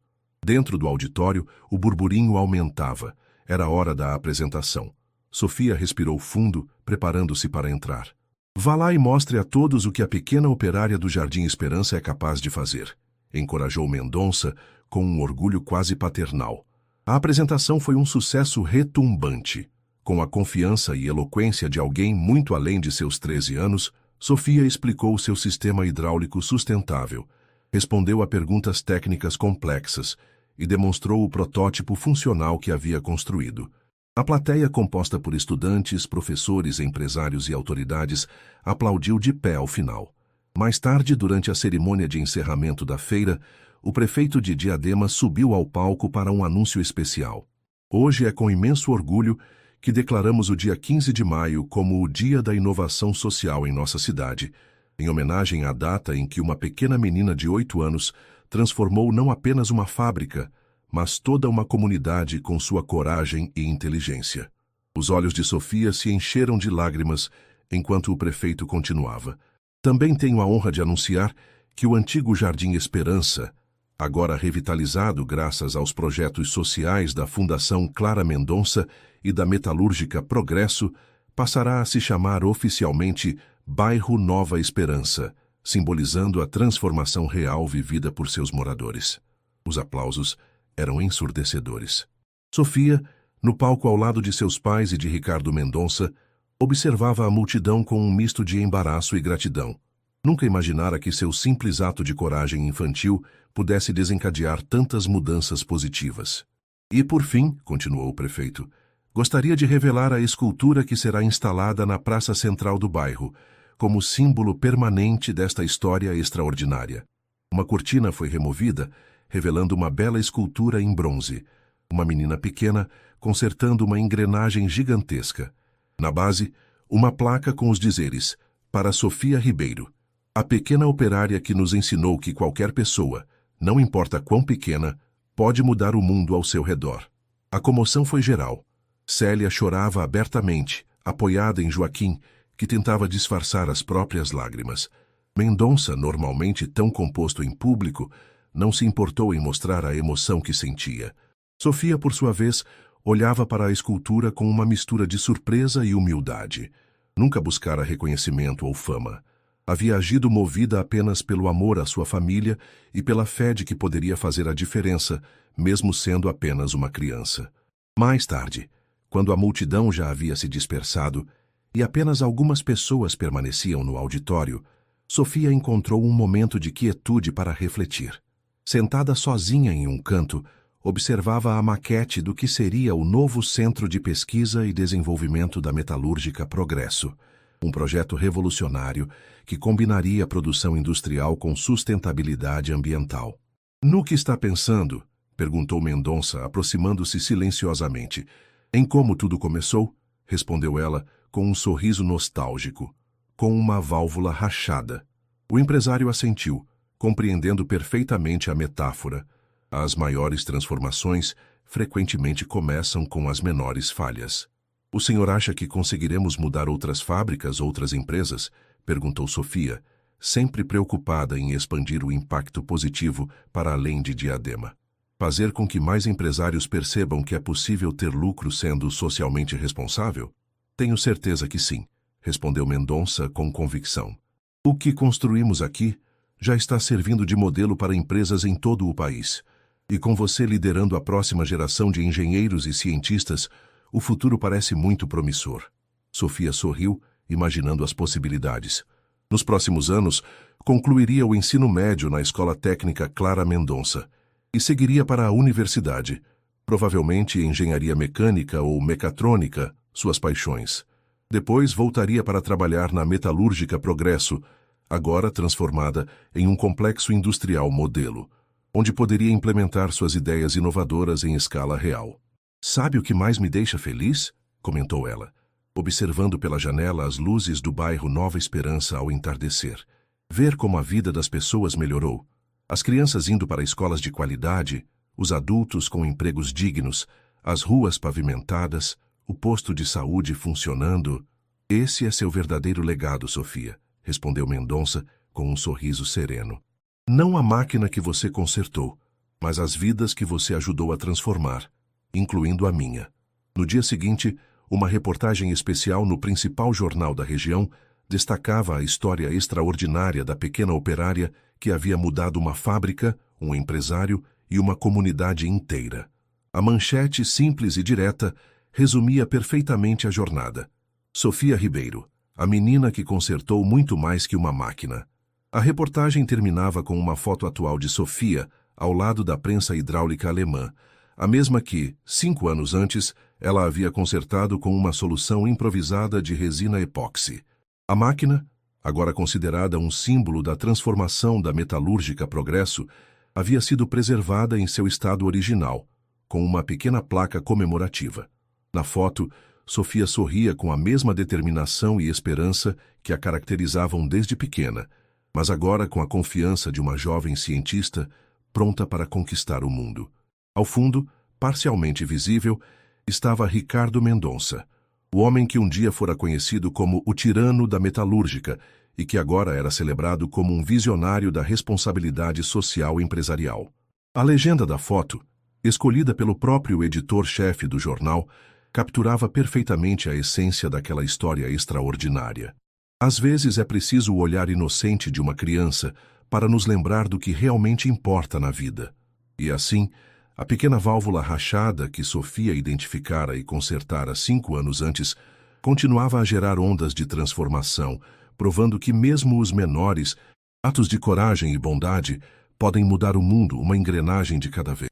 Dentro do auditório, o burburinho aumentava. Era hora da apresentação. Sofia respirou fundo, preparando-se para entrar. Vá lá e mostre a todos o que a pequena operária do Jardim Esperança é capaz de fazer, encorajou Mendonça com um orgulho quase paternal. A apresentação foi um sucesso retumbante. Com a confiança e eloquência de alguém muito além de seus 13 anos, Sofia explicou seu sistema hidráulico sustentável, respondeu a perguntas técnicas complexas e demonstrou o protótipo funcional que havia construído. A plateia, composta por estudantes, professores, empresários e autoridades, aplaudiu de pé ao final. Mais tarde, durante a cerimônia de encerramento da feira, o prefeito de Diadema subiu ao palco para um anúncio especial. Hoje é com imenso orgulho que declaramos o dia 15 de maio como o Dia da Inovação Social em nossa cidade, em homenagem à data em que uma pequena menina de 8 anos transformou não apenas uma fábrica, mas toda uma comunidade com sua coragem e inteligência. Os olhos de Sofia se encheram de lágrimas enquanto o prefeito continuava. Também tenho a honra de anunciar que o antigo Jardim Esperança, agora revitalizado graças aos projetos sociais da Fundação Clara Mendonça e da Metalúrgica Progresso, passará a se chamar oficialmente Bairro Nova Esperança, simbolizando a transformação real vivida por seus moradores. Os aplausos eram ensurdecedores. Sofia, no palco ao lado de seus pais e de Ricardo Mendonça, observava a multidão com um misto de embaraço e gratidão. Nunca imaginara que seu simples ato de coragem infantil pudesse desencadear tantas mudanças positivas. E, por fim, continuou o prefeito, gostaria de revelar a escultura que será instalada na praça central do bairro, como símbolo permanente desta história extraordinária. Uma cortina foi removida, revelando uma bela escultura em bronze, uma menina pequena consertando uma engrenagem gigantesca. Na base, uma placa com os dizeres: para Sofia Ribeiro, a pequena operária que nos ensinou que qualquer pessoa, não importa quão pequena, pode mudar o mundo ao seu redor. A comoção foi geral. Célia chorava abertamente, apoiada em Joaquim, que tentava disfarçar as próprias lágrimas. Mendonça, normalmente tão composto em público, não se importou em mostrar a emoção que sentia. Sofia, por sua vez, olhava para a escultura com uma mistura de surpresa e humildade. Nunca buscara reconhecimento ou fama. Havia agido movida apenas pelo amor à sua família e pela fé de que poderia fazer a diferença, mesmo sendo apenas uma criança. Mais tarde, quando a multidão já havia se dispersado e apenas algumas pessoas permaneciam no auditório, Sofia encontrou um momento de quietude para refletir. Sentada sozinha em um canto, observava a maquete do que seria o novo Centro de Pesquisa e Desenvolvimento da Metalúrgica Progresso, um projeto revolucionário que combinaria a produção industrial com sustentabilidade ambiental. No que está pensando? Perguntou Mendonça, aproximando-se silenciosamente. Em como tudo começou? Respondeu ela, com um sorriso nostálgico, com uma válvula rachada. O empresário assentiu, compreendendo perfeitamente a metáfora. As maiores transformações frequentemente começam com as menores falhas. O senhor acha que conseguiremos mudar outras fábricas, outras empresas? Perguntou Sofia, sempre preocupada em expandir o impacto positivo para além de Diadema. Fazer com que mais empresários percebam que é possível ter lucro sendo socialmente responsável? Tenho certeza que sim, respondeu Mendonça com convicção. O que construímos aqui já está servindo de modelo para empresas em todo o país. E com você liderando a próxima geração de engenheiros e cientistas, o futuro parece muito promissor. Sofia sorriu, imaginando as possibilidades. Nos próximos anos, concluiria o ensino médio na Escola Técnica Clara Mendonça e seguiria para a universidade, provavelmente engenharia mecânica ou mecatrônica, suas paixões. Depois voltaria para trabalhar na Metalúrgica Progresso, agora transformada em um complexo industrial modelo, onde poderia implementar suas ideias inovadoras em escala real. Sabe o que mais me deixa feliz? Comentou ela, observando pela janela as luzes do bairro Nova Esperança ao entardecer. Ver como a vida das pessoas melhorou. As crianças indo para escolas de qualidade, os adultos com empregos dignos, as ruas pavimentadas, o posto de saúde funcionando. Esse é seu verdadeiro legado, Sofia, respondeu Mendonça com um sorriso sereno. Não a máquina que você consertou, mas as vidas que você ajudou a transformar, incluindo a minha. No dia seguinte, uma reportagem especial no principal jornal da região destacava a história extraordinária da pequena operária que havia mudado uma fábrica, um empresário e uma comunidade inteira. A manchete, simples e direta, resumia perfeitamente a jornada. Sofia Ribeiro, a menina que consertou muito mais que uma máquina. A reportagem terminava com uma foto atual de Sofia, ao lado da prensa hidráulica alemã, a mesma que, 5 anos antes, ela havia consertado com uma solução improvisada de resina epóxi. A máquina, agora considerada um símbolo da transformação da metalúrgica Progresso, havia sido preservada em seu estado original, com uma pequena placa comemorativa. Na foto, Sofia sorria com a mesma determinação e esperança que a caracterizavam desde pequena, mas agora com a confiança de uma jovem cientista pronta para conquistar o mundo. Ao fundo, parcialmente visível, estava Ricardo Mendonça, o homem que um dia fora conhecido como o tirano da metalúrgica e que agora era celebrado como um visionário da responsabilidade social empresarial. A legenda da foto, escolhida pelo próprio editor-chefe do jornal, capturava perfeitamente a essência daquela história extraordinária. Às vezes é preciso o olhar inocente de uma criança para nos lembrar do que realmente importa na vida. E assim, a pequena válvula rachada que Sofia identificara e consertara 5 anos antes continuava a gerar ondas de transformação, provando que mesmo os menores atos de coragem e bondade podem mudar o mundo uma engrenagem de cada vez.